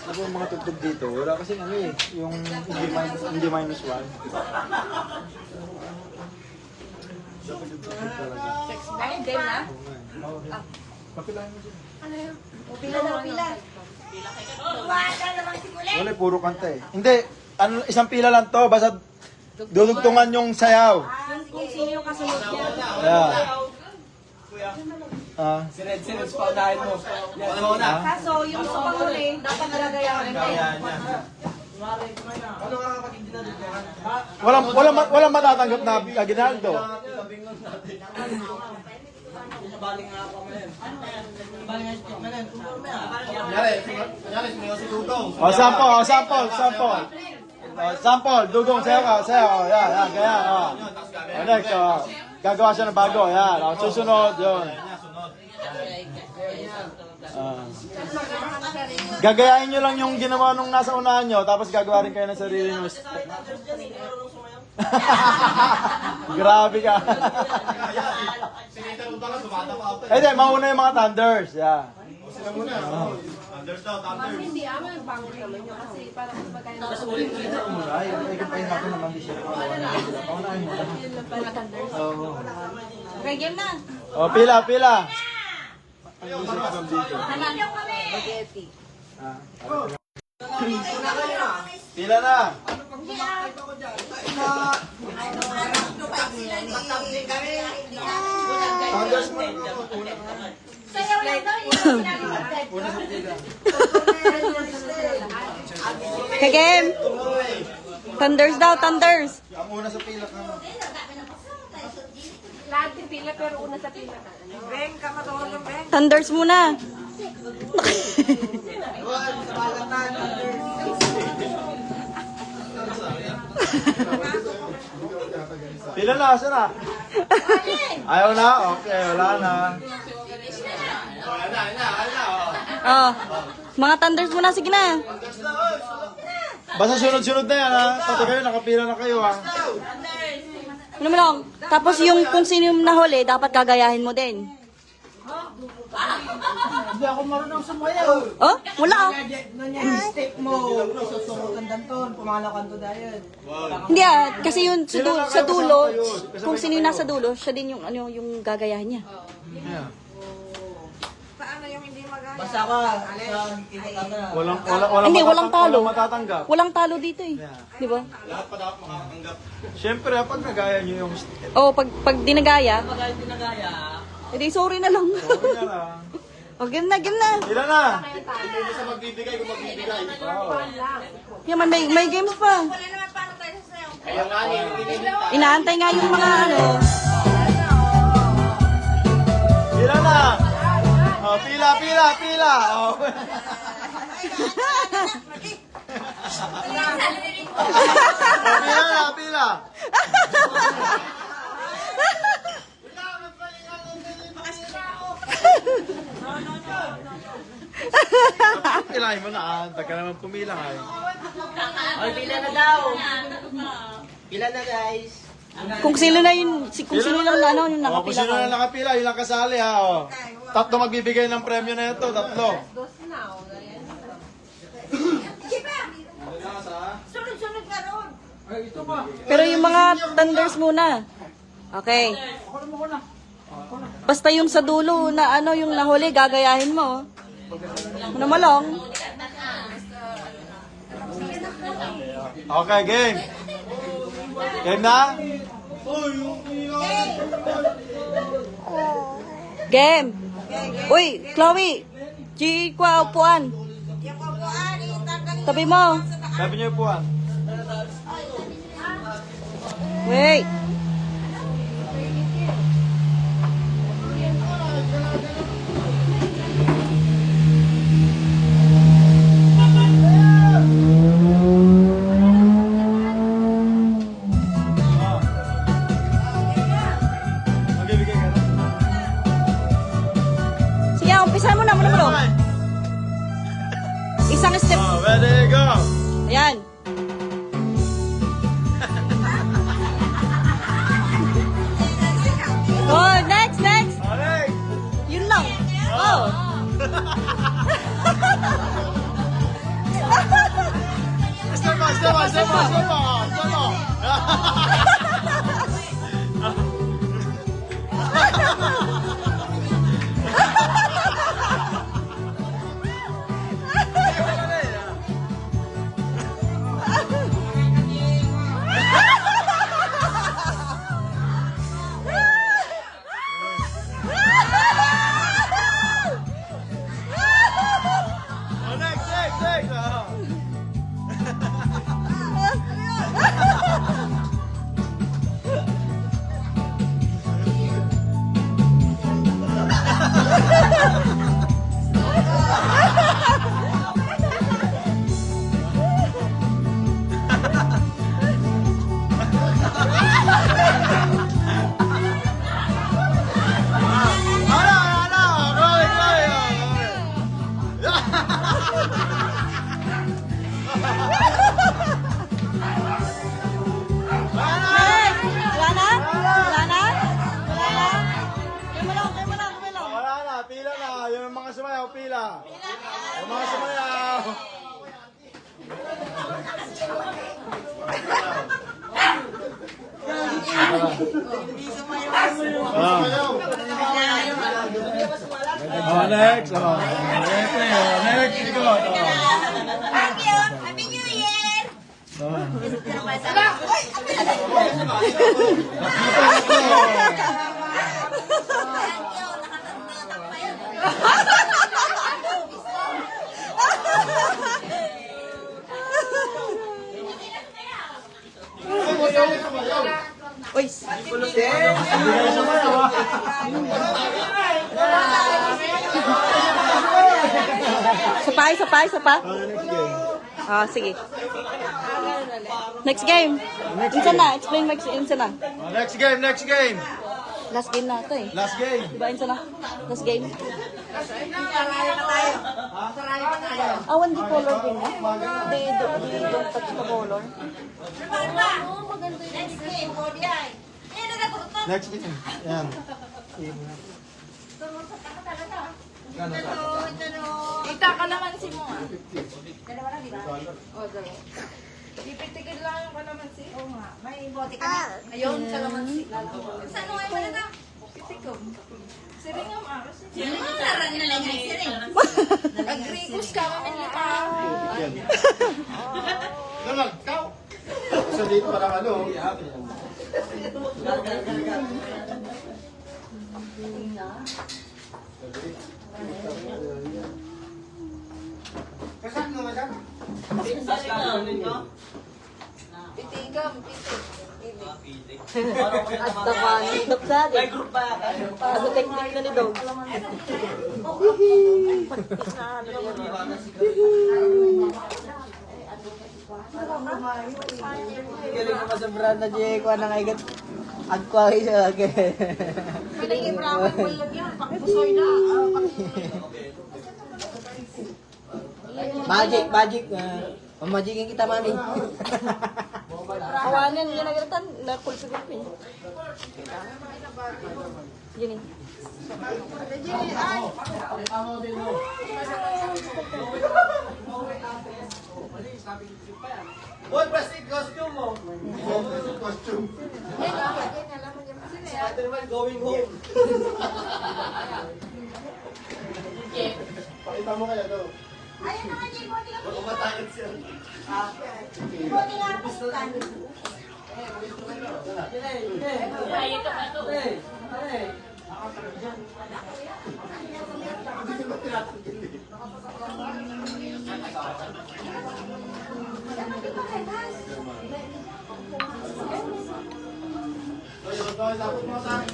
Ano yung mga tugtog dito? Wala kasi ano eh, yung hindi minus 1. Ay, game na? Papilahin mo dyan. Pila na, pila. Wala naman si Kulit. Wala, puro kanta eh. Hindi, ano, isang pila lang to, basta dudugtungan yung sayaw. Kung sino yung kasunod niya. Yeah. Si Red pa unahin mo. Yan, na. Kaso, yung sa panghuli, dapat nalagayan. Walang matatanggap na aginaldo. Baling nga ako man. O, sample. Sample, dugong, sayaw. Yan, kaya. O, next, gagawa siya ng bago. Yan, o, susunod, yun. Gagayahin nyo lang yung ginawa nung nasa unahan nyo, tapos gagawa rin kayo ng sarili nyo. Grabe ka. Hindi, mauna yung mga Thunders. Yeah. Hindi, ama yung bangon naman yun. Kasi parang magkaya na. Ay, ikapahin natin naman di siya. Paunahin mo. Okay, game na. O, pila. Pila na. Thunders mo. Sayaw lang daw yung ginagawa. Okay, game. Thunders daw, Thunders. Ang una sa pila ka. Lahat yung pila, pero una sa pila ka. Beng, kamatulog ng Beng. Thunders muna. Pila na, asa na? Ayaw na? Okay, wala na. Oh, mga Thunders muna, sige na. Basta sunod-sunod na yan ha. Pati kayo, nakapila na kayo ha. Ano mo lang? Tapos yung kung sino yung nahuli, dapat kagayahin mo din. Hindi ako marunong sumayaw. Oh, wala ah. Step mo, susungutan danton, pumalakan to dahil. Hindi ah, kasi yun sa dulo, kung sino yung nasa dulo, siya din yung ano yung gagayahin niya. Paano yung hindi magaya? Basta ka, ikot Hindi, walang talo. Walang matatanggap. Walang talo dito eh. Di ba? Siyempre, pag nagaya nyo yung Oh, pag dinagaya, edi sorry na lang. okay na lang. Oh, game na. Pila na. Yan man, may games pa. Wala naman paano tayo sa sayaw. Inaantay nga yung mga ano. Pila na. Oh, pila, pila, pila. Oh. Pila na, pila. Pilahin mo na, taga naman pumila ay. Ay, pila na daw. Pila na, guys. Kung sino na yun, kung sino lang na ano, yung Oh, kung nakapila sino ka. na nakapila, yun lang kasali ha. Oh. Tatlo magbibigay ng premyo na ito, tatlo. Sunod-sunod ka ron. Pero yung mga thunders muna. Okay. Basta yung sa dulo na ano, yung nahuli, gagayahin mo. Ano malong? Okay, game. Game na? Game. Uy, Chloe. G kwa upuan. Yung kabuan, itanggalin Tabi mo. Sabi niyo puan. Wait. Magbibigay ka na. Sige, umpisa mo na, muna mo. Isang step. Oh, ready, go! Ayan. Oh, next, next. Alex! Yun lang. Oh. Step by, step by, step by, step by. Step by. Oh, next, next, next. Oh. Ano, ano? Rolling, Wala na? Wala na? Wala na? Kayo mo lang. Wala na, pila na. Yung mga sumayaw, pila. Yung mga sumayaw. Oh, next. Oh, next. Ikaw. Thank you. Happy New Year. Thank you. Nakatanda pa yun. Uy. Isa pa. Ah, sige. Next game. Insa na, explain mo insa na. Oh, next game, next game. Last game na ito eh. Last game. Diba insa na? Last game. Awan di color din na? They don't touch the color. Next game, Kodiay. Yan na nagutom. Next game. Yan. Ita ka naman si mo ah. Dalawa lang, di ba? O, dalawa. Pipitigil lang yung kalamansi. Oo nga, may bote ka na. Ayun, kalamansi. Saan mo kayo na? Pitigom. Siringam ah. Sino yung laran na lang yung siring? Agricus ka kami nila. Yan. Ikaw. So dito parang ano. Pitigam, pitig. At nakanindap sa atin. May group pa yan. Ano technique na ni Dog? Galing naman sa branda, Jay. Kuha na kayo. Agkwa kayo siya. Pinag-ibraman ko lang yan. Pakpusoy na. Magic. Mamagicin kita, mami. Kawanan yun nagatan. Nakulpi-kulpi. Yun eh. Boy, plastic costume mo. Costume. Spider-Man going home. Pakita mo kaya to. Ayun na nga, Jay. Buti nga. Umatayot siya. Buti nga. Pistan. Tapos mo sa akin.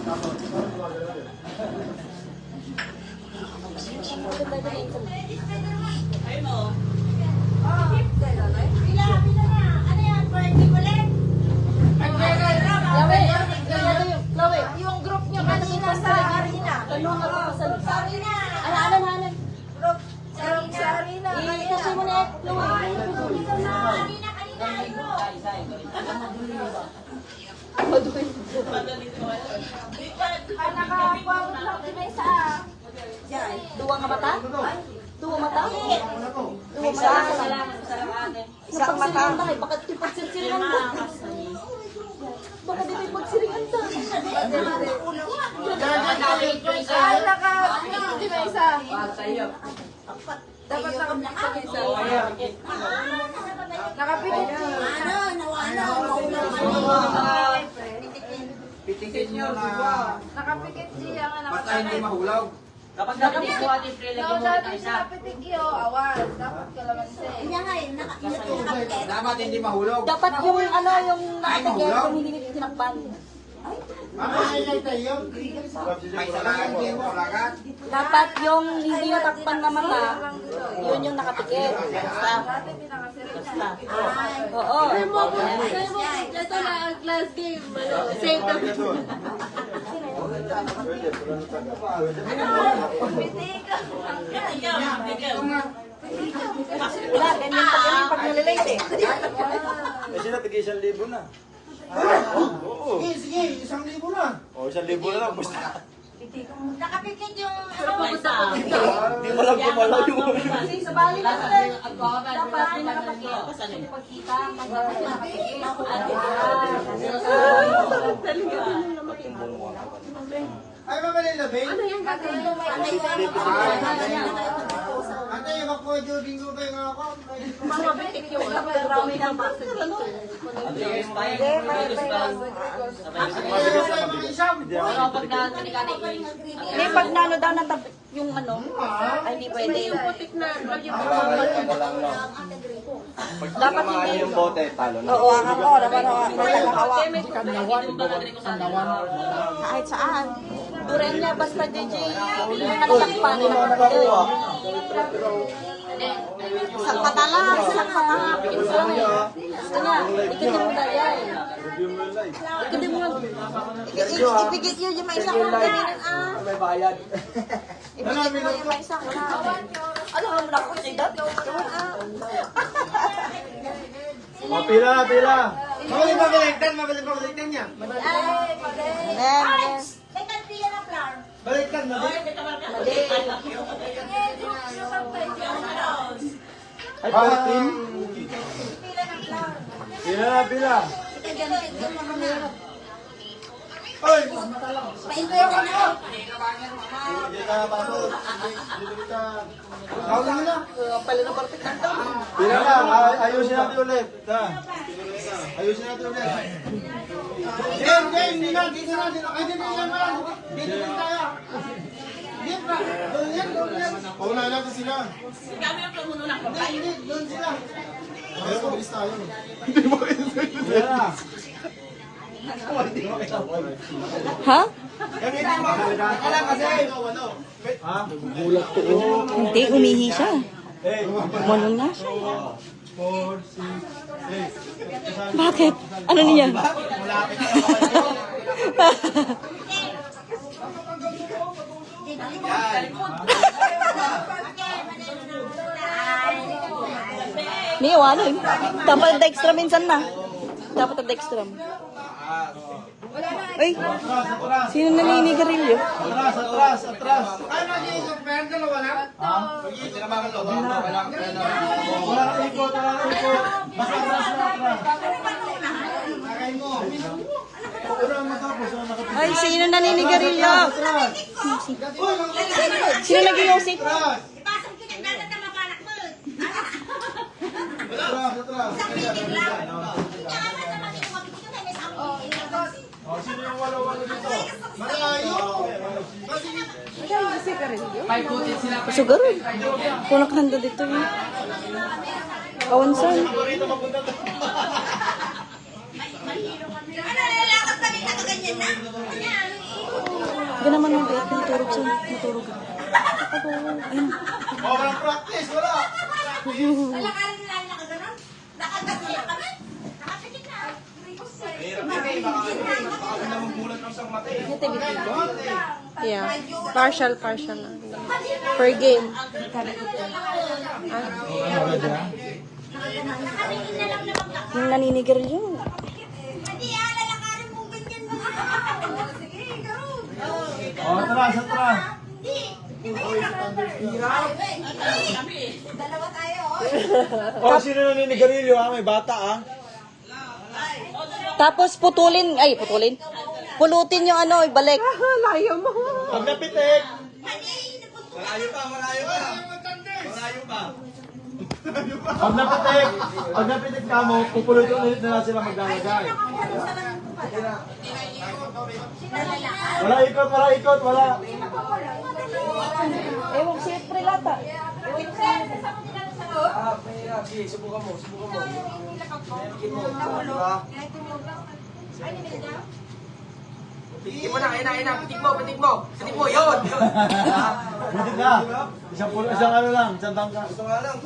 Tapos. Pila na. Ano yan? Birthday ko lang. Chloe, yung group niyo kanina sa Arena. Tanong ako sa Sorry na. Ano? Sa Arena. Kasi mo na, Chloe. Kanina. Nakapagod lang si Mesa. Duwa nga mata? Duwa mata? Duwa mata? Isang mata. Bakit di pagsiringan ta? Bakit di pagsiringan ta? Nakapikit si Mesa. Dapat nakapikit si Mesa. Nakapikit si Pitikin nyo na. Nakapikit siya nga Basta hindi mahulaw. Dapat dati sinapitik yo, awan. Dapat kalamansi. Dapat hindi mahulog. Dapat yung ano, yung nakatigil, yung hindi tinakpan. May salagan, hindi mo lagat. Dapat yung hindi natakpan na mata, yun yung nakapikit. Basta. Dati pinakasirina. Oo. Ito na ang class game. Save the Wala, ganyan pag nalilate eh. Kasi natigay 1,000 na. Oo. Sige, 1,000 na. O, 1,000 na lang. Basta. Nakapikit yung Hindi mo lang gumalaw yung Kasi sa bali na sila, dapat may nakapikit. Pagkita, nakapikit. Ay, mabali na, babe. Ano yung gagawin? Ate, mag-jogging ko kayo nga ako. Mga bitik yung marami ng bakit dito. Hindi, pag nano daw na yung ano, ay hindi pwede. Yung putik na lagi Dapat hindi. yung bote, talo na. Oo, ang ako, dapat hawa. Kahit saan. Duren niya, basta DJ, yung nakatakpan, nakapikit. Isang mata lang, isang mata. Gusto niya, ikitin mo na yan. Ikitin mo. Ipigit yun yung may isang kung ganyan May bayad. Ipigit mo yung may isang wala. Alam mo na kung sidat? Pila. Mabalik niya. Teka, pila ng flower. Baliktad, mabalik. Ay, palatin. Pila ng flower. Pila. Ay! Painto yung ano. Hindi ka pasok. Hindi ka. Tawag mo na. Pala na partik ng tao. Pila na. Ayusin natin ulit. Ayusin natin ulit. Game. Dito na. Ay, dito naman. Dito na tayo. Dito na. Doon yan. Paunahan natin sila. Hindi, doon sila. Ayun, mabilis tayo. Hindi mo Ha? Wala kasi. Ha? Hindi, umihi siya. Manong na siya. 4, 6, 8. Bakit? Ano niya? Niyo, ano yun? Dapat ang dextra minsan na. Dapat ang dextra mo. Ay, sino naninigarilyo? Atras, atras, atras. Wala na ikot, wala na ikot. Basta atras na atras. Wala na matapos, wala na kapit. Ay, sino naninigarilyo? Sino nag-iosip? Atras, Ipasok ko yung dagat na mabalak mo. atras, atras. Oh, sino yung walo-walo dito? Malayo! Siguro. Kung nakahanda dito yun. Kawansan. Hindi naman ang bait. Matulog siya. Matulog. Ayun. Oh, walang practice, wala! Lalakarin nila yung nakaganon. Nakaganon kami. Nakapikit na. Yeah. Partial na. Per game. Yung naninigarilyo. Hindi lalakarin mo ganyan na. Sige, garo. Oh, atras, atras. Dalawa tayo. Oh, sino naninigarilyo ha? May bata ha? Tapos putulin. Ay, putulin. Pulutin yung ano, ibalik. Layo mo. Pag napitik. Pag napitik ka mo, pupulutin ulit na lang sila maglalagay. Wala ikot, wala ikot, wala. Ewan, siyempre lata. Pitik mo na, ayun na, pitik mo, yun! Pitik na. Isang ano lang, isang tangka.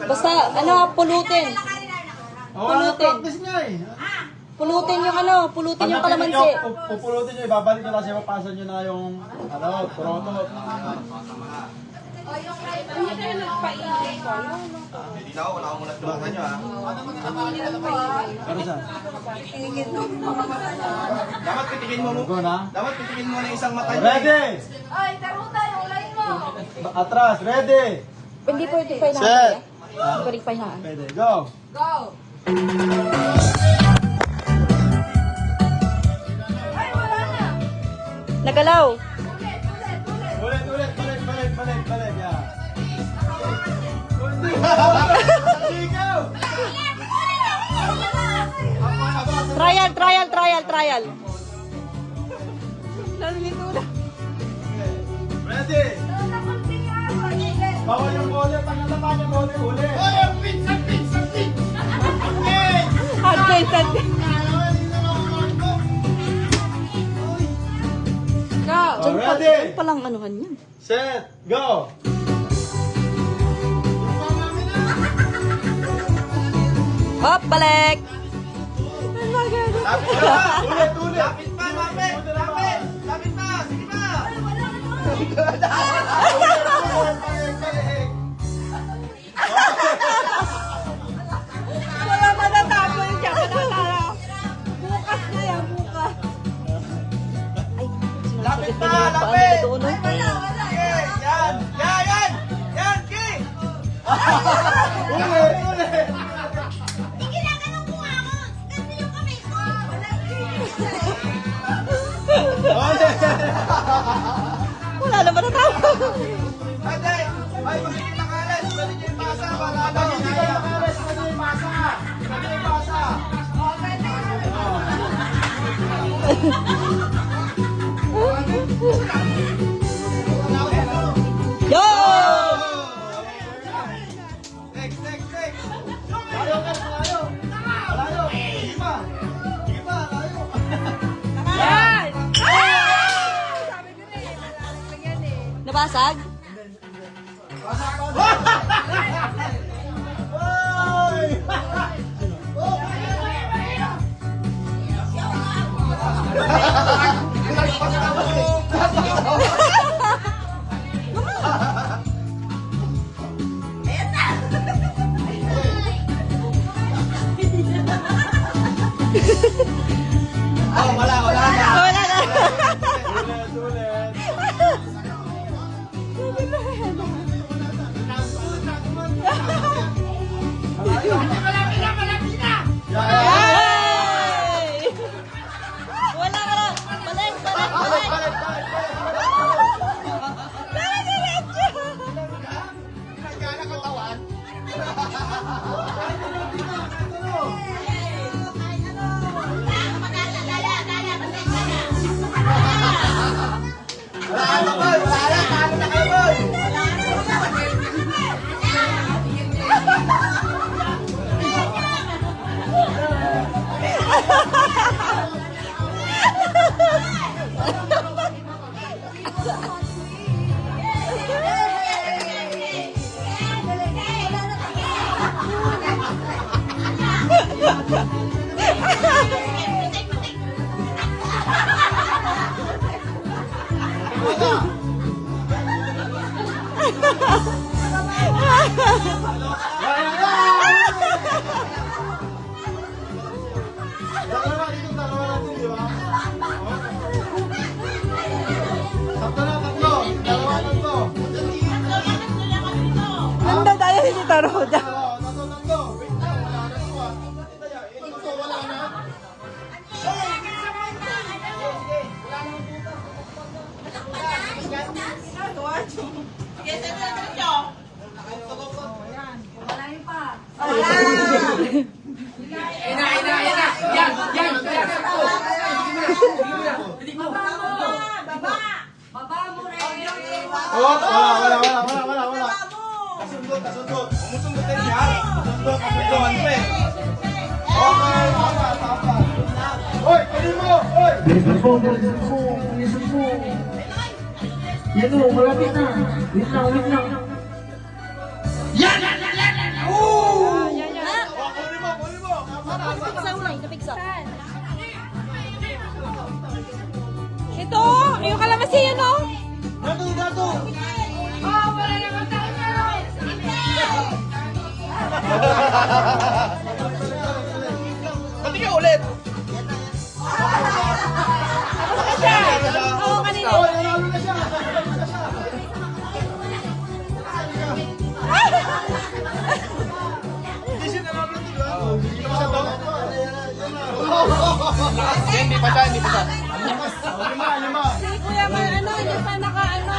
Basta, ano, pulutin. Pulutin. Practice nga eh. Pulutin yung ano, pulutin yung kalamansi. Pupulutin nyo, ibabalik nyo kasi mapasan nyo na yung, ano, proto. Hindi na ako, wala akong nagtulungan nyo ha. Ano saan? Dapat pitikin mo Go na. Dapat pitikin mo na isang mata nyo. Ready! Ay, taro tayo. Ulayin mo. Atras, ready! Hindi pwede pa Set! hinaan. Hindi pwede pa hinaan. Pwede, go! Go. Ay, wala na. Nagalaw. Ulit, yeah. Ikaw! Trial. Ready! Bawal yung bole, pangalapa yung bole, uli! Oy, ang pizza! Go. Oh, ready! Palang anuhan yan. Set! Go! Hop, balik. Lapit pa! Ulit! Lapit pa! Sige pa! Wala matatapos siya. Bukas na yan, bukas. Ay, Lapit pa! Lapit! Doon, no? Yan! Ki! Ulit! Ginaganon ko nga ako. Kasi yung kamay ko. Wala. Wala na matatapos. Ay, magiging makalas! Pwede nyo yung pasa para ano? Hindi kayo makalas, pwede yung pasa! Pwede yung pasa! Yo! Next! Malayo ka, malayo! Malayo! Lima! Nabasag? Oh, wala na. Wala na. Ulit. Yay! Wala ka na. Balik. Tara, diretso. Dalawa natin, di ba? Tatlo. Dalawa, tatlo. Nandun tayo si Tita Roda. Tatlo. Wait lang, wala na ito ah. Ito, wala na. Oh, wala. Kasundot. Umusundot din yan. Kasundot, pre. Okay, tama. Hoy, kunin mo! Hoy! Listen po. Yan o, malapit na. Wait lang. Oh, kunin mo! Napigsa ulang, napigsa. Ito, yung kalamansi yun, no? Dato! Pati ka ulit. Oo, kanina. Oh, nanalo na siya! Hindi siya nanalo na, di ba? Hindi pa siya daw. Hindi pa siya. Lima. Si Kuya ano, hindi pa naka-ano.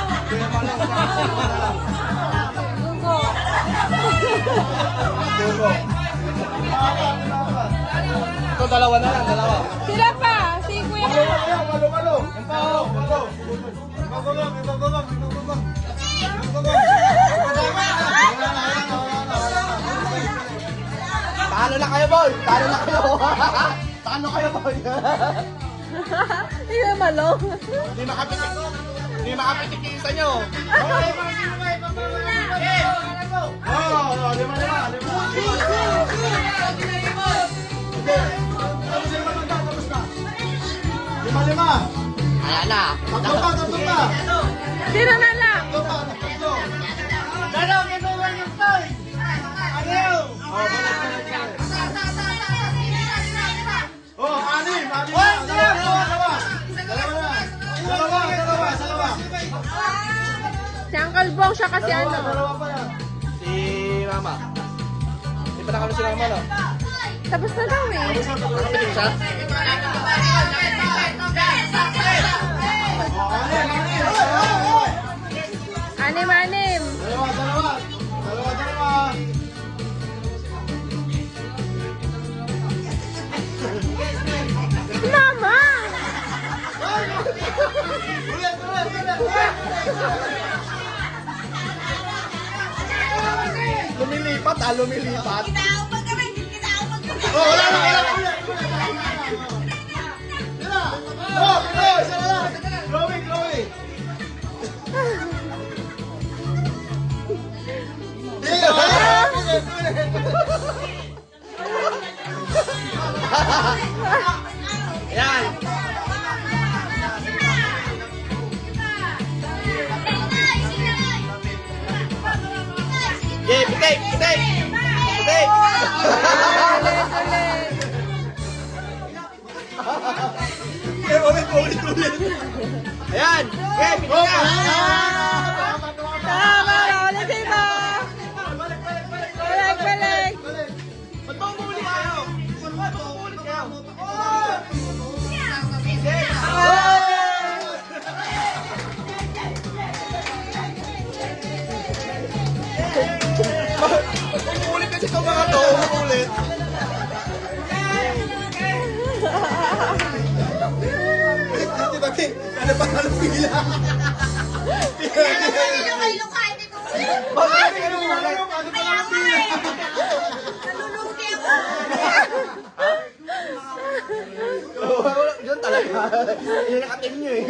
Dugo. Ito, dalawa na lang. Sila pa, si Kuya Malo. Ibababang. Paano na kayo, boy? Paano kayo, boy? Hindi malo. Hindi makapitik yung isa nyo. Lima. Ayan na. Tatlo pa. Sino na lang? Tatlo. Oh, anim. Dalawa. Si Uncle Bong siya kasi ano. Dalawa pa yan. Si Mama. Hindi pa nakalo si Mama, no? Tapos na daw eh. Nakapitik siya? Anim. Dalawa. Mama! Ulit. Lumilipat. Oh, wala na. Oh, isa na lang. Glowing. Yan. Okay, putik, putik. Putik. Ulit. Ayan. Okay, putik na. Tama, ulitin mo. Balik. Ba't ba umuulit kayo? Ba't ba umuulit kayo? Umuulit kasi ito mga to. Umuulit. Ano pa ang pila? Bakit ka naman wala? Ano pa ang pila? Diyan talaga. Yan ang ating nyo eh.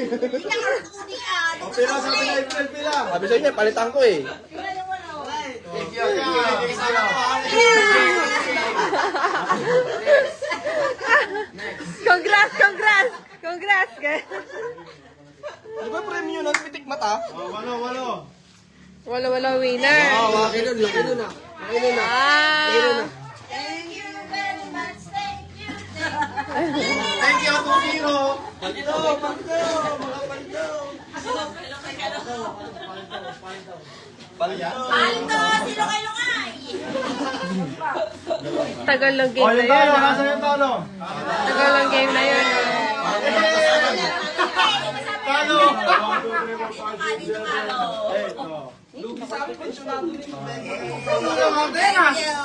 Pila sa April, pila. Sabi sa inyo, palitan ko eh. Congrats, guys. Di ba premium nun? Pitik mata? Walo. Wala winner. Laki nun, laki nun ah. Laki nun ah. Ah. Thank you, Tokiro. Aldo, sino kayo ay? Tagal ng O, game na yung yun. talo, ah. nasa yung talo? Tagal ng game na yun. Talo!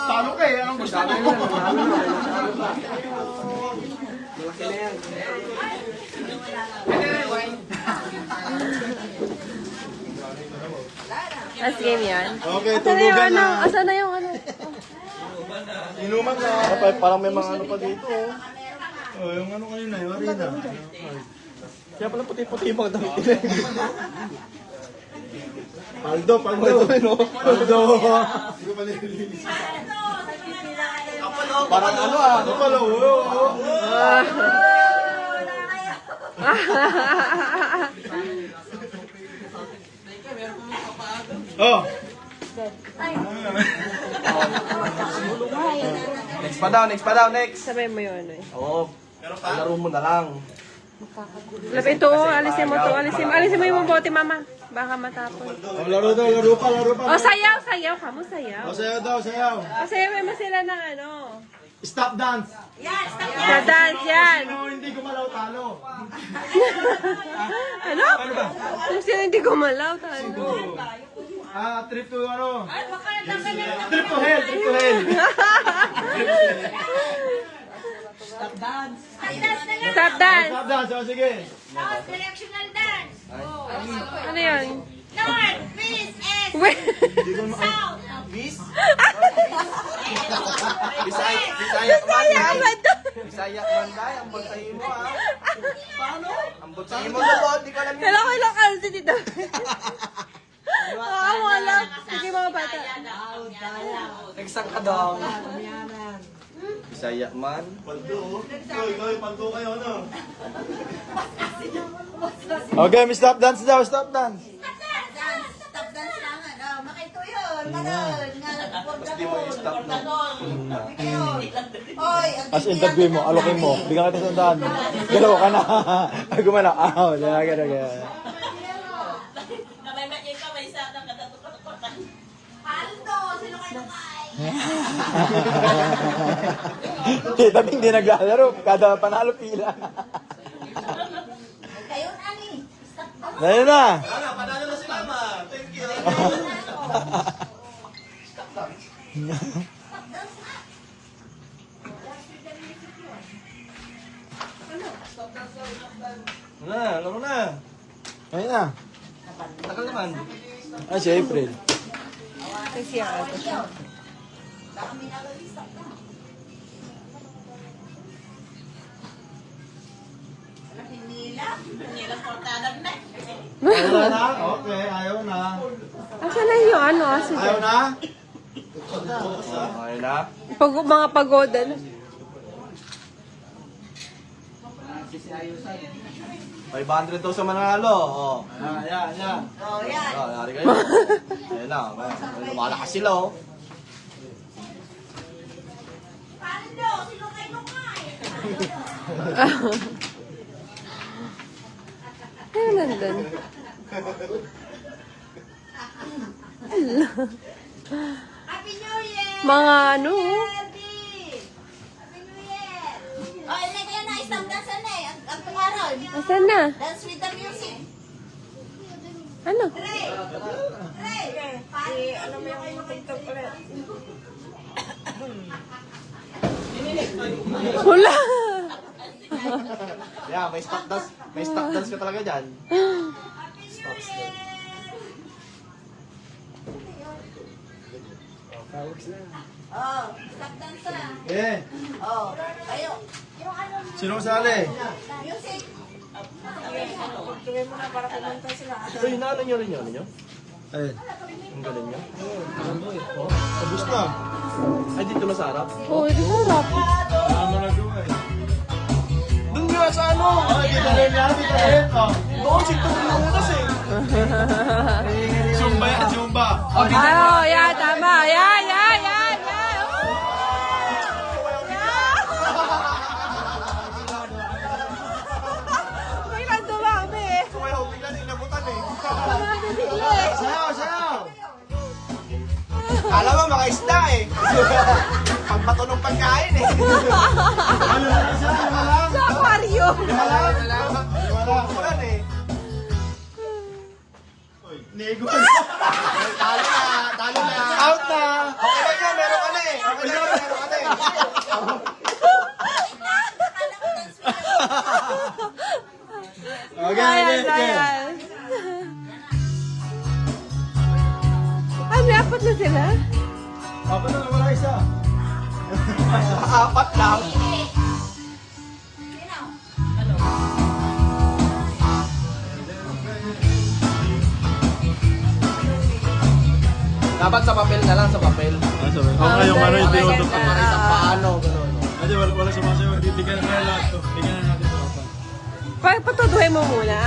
Talo ka eh, anong gusto mo? Last game yan. Okay, Asan na yung tulugan ano? na. Asan na yung ano? Inuman na. Parang may mga ano pa dito. Oh, yung ano kanina, yung arena. Kaya pala puti-puti yung mga damit. Paldo. Paldo. Hindi ko pa nililinis. Parang ano ah. Ano pala, oo. Oh. Next pa daw, next. Sabay mo yun eh. Oo. Laro mo na lang. Ito, alisin mo yung bote, mama. Baka matapon. Oh, laro pa. Oh, sayaw. Kamu sayaw. Oh, sayaw. Oh, sayaw mo sila ng ano. Stop dance. Sa dance yan. Sino hindi gumalaw, talo. Ano? Kung sino hindi gumalaw, talo. Trip to ano? Trip to hell. Stop dance. Stop dance, oh, sige. Directional dance. Ano yun? North, East, and Wait. South. Bisaya Yaman to. Bisaya Manday, ang butahin mo ah. Paano? Ang butahin mo doon, di ko alam yun. Hello, kasi dito. Wala. Sige mga bata. Next ka daw. Bisaya man. Paldo. Paldo kayo, ano? Okay, may stop dance daw, stop dance. Stop dance lang, ano? Makito yun. Manon. Tapos di mo i-stop na. Oy, As interview mo, alokin mo, bigyan kita sandaan. Galaw ka na. Ay, gumana. Gano'n. Aldo, sino kayo ay? Kita hindi naglalaro, kada panalo pila. Kayo, ani. Stop dance. Dahil na. Panalo na si Mama. Thank you. Laro na. Ayun na. Tagal naman. Ah, si April. Kasi ako siya. Ayaw na? Okay, ayaw na. Asan na yung ano? Ayaw na? Okay na. Pag mga pagoda na. 500 daw sa mananalo. Oh. Yan. Oh, yan. Oh, nari kayo. Ayan na. Lumalakas sila, oh. Pando, sino kayo lumay? Ano nandun? Happy New Year! Mga ano? Happy New Year! Oh, ilagay yan na isang dansa na eh. Ang tungaron. Asan na? Dance with the music. Ano? Three. Ano mo yung TikTok ulit? Wala! Yeah, may stop dance. May stop dance ka talaga dyan. Oh, stop dance na. Eh, Oh, kayo. Yung ano, sino sali? music. Ito, hinalo nyo rin yun, nyo? Eh, Ang galing nyo. tapos na. Ay, dito na sa harap. Oo, ito sarap. Tama na doon eh. Doon nga sa ano? Ay, dito rin yan, dito rin. Oh. Doon, si Tulong Unas eh. Zumba yan, zumba. Oh, yeah, tama. Yeah. Kailan dumami? Sumayaw, bigla nilabutan eh. Sayaw. Kala mo, mga isda eh. Pagbato ng pagkain eh. Ano na siya? Malang. Sa aquarium. Ulan eh. Nego. Talo na. Out na. Okay lang yan, meron ka na eh. Okay lang, meron ka na eh. Okay, Ayan. Ay, may apat na sila? Papa na, wala isa. Apat lang. Dapat sa papel na lang, sa papel. Okay, yung ano yung tinutupad. Para sa paano, gano'n. Kasi wala sumasayaw. Bigyan na lahat to. Bigyan na natin sa papa. Patutuhin mo muna.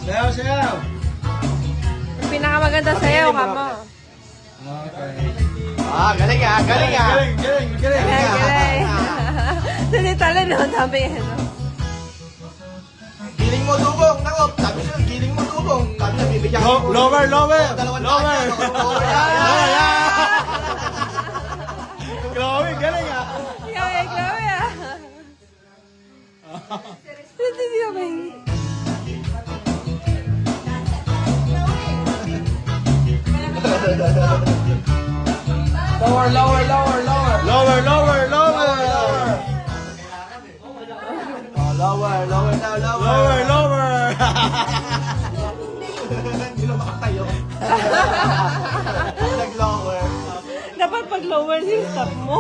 Sayaw. Yung pinakamaganda sa'yo, kamo. Okay. Ah, galing ah. Galing. Galing. Sinitala no, dami yan. Giling mo dubong. Nako, sabi siya, giling mo dubong. Sabi niya, bibigyan ko. Lower. Dalawang Lower. Yan. Grabe, galing ah. Grabe ah. Hindi naman. Lower. Lower. Lower. Hindi na makatayo. Nag-lower. Dapat pag lower yung stop mo.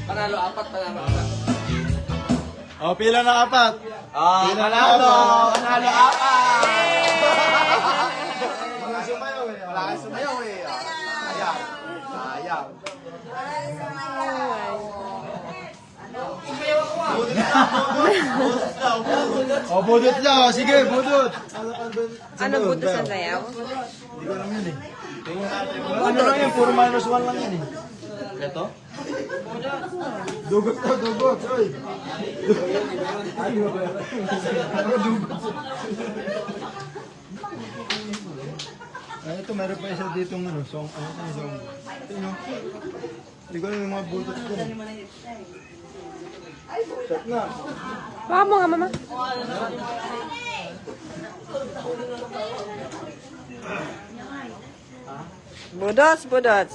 Panalo apat. Oh, pila na apat. Ah, panalo apat. Wala sumayaw eh. Wala kang sumayaw eh. Sayang. Oh, budot daw. Sige, budot. Ano buto sa sayaw? Hindi ko alam yun eh. Ano lang yan, puro -1 lang yan eh. Ito? Dugot. Oy. Ay, ito, meron pa isa dito ng song. Song? Tingnan. Hindi ko alam yung mga budot ko. Shot na. Baka mo nga, mama. Budots.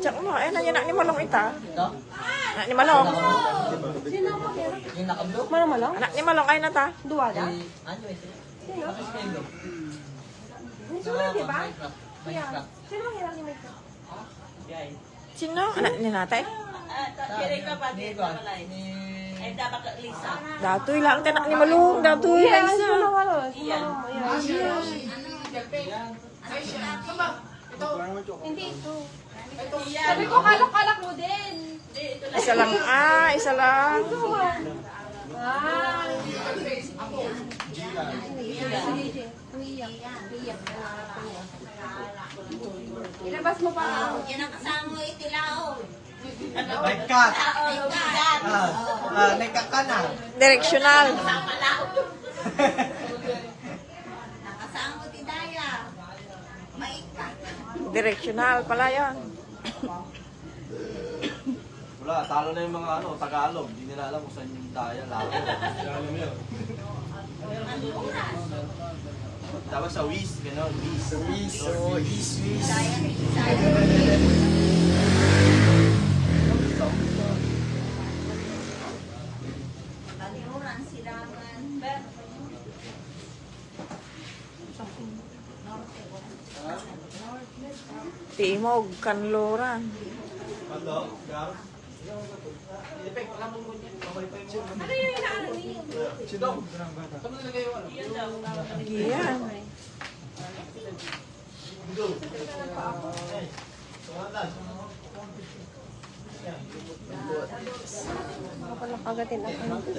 Cak mo, nanya nak ni malong ita. Nak ni malong. Mana malong? Anak ni malong ay nata. Dua dah. Sino? Sino di ba? Sino hirang ni Mike? Sino? Anak ni natay? Kiri ka pa dito malay. Ay, dapat Lisa. Datoy lang tanak ni Malung, datoy lang isa. Iyan. Hindi ito. Iyan. Sabi ko, kalak-kalak mo din. Isa lang, isa lang. Ah. Ilabas mo pa. Yan ang kasama mo itilao. Nagkat. Nagkat ka na. Directional. Nakasama mo tidaya. Maikat. Directional pala yan. Wala, talo na yung mga Tagalog. Hindi nila alam kung saan yung daya lalo. Dapat sa Wis, gano'n, Wis. Wis, Wis. Kalimuran silangan. Timog, kanluran. Ano? Gar? Ano yung inaano niyo? Sidong. Yan. Pala kagatin ako.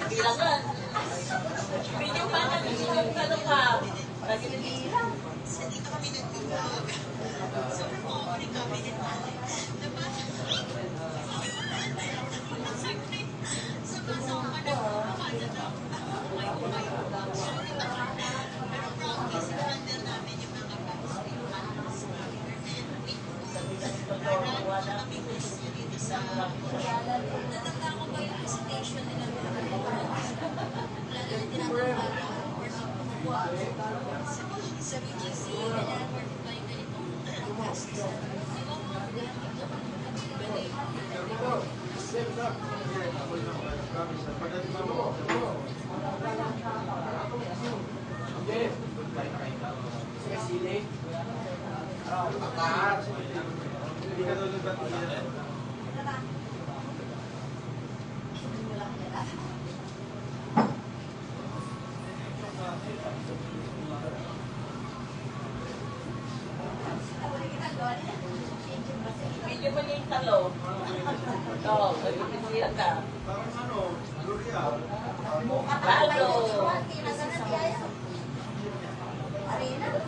Bilangan. Video pa na yung ka. Lagi na bilang. Video pa niya Talo. Oo, nagpipisiyan ka. Lalo. Ayun,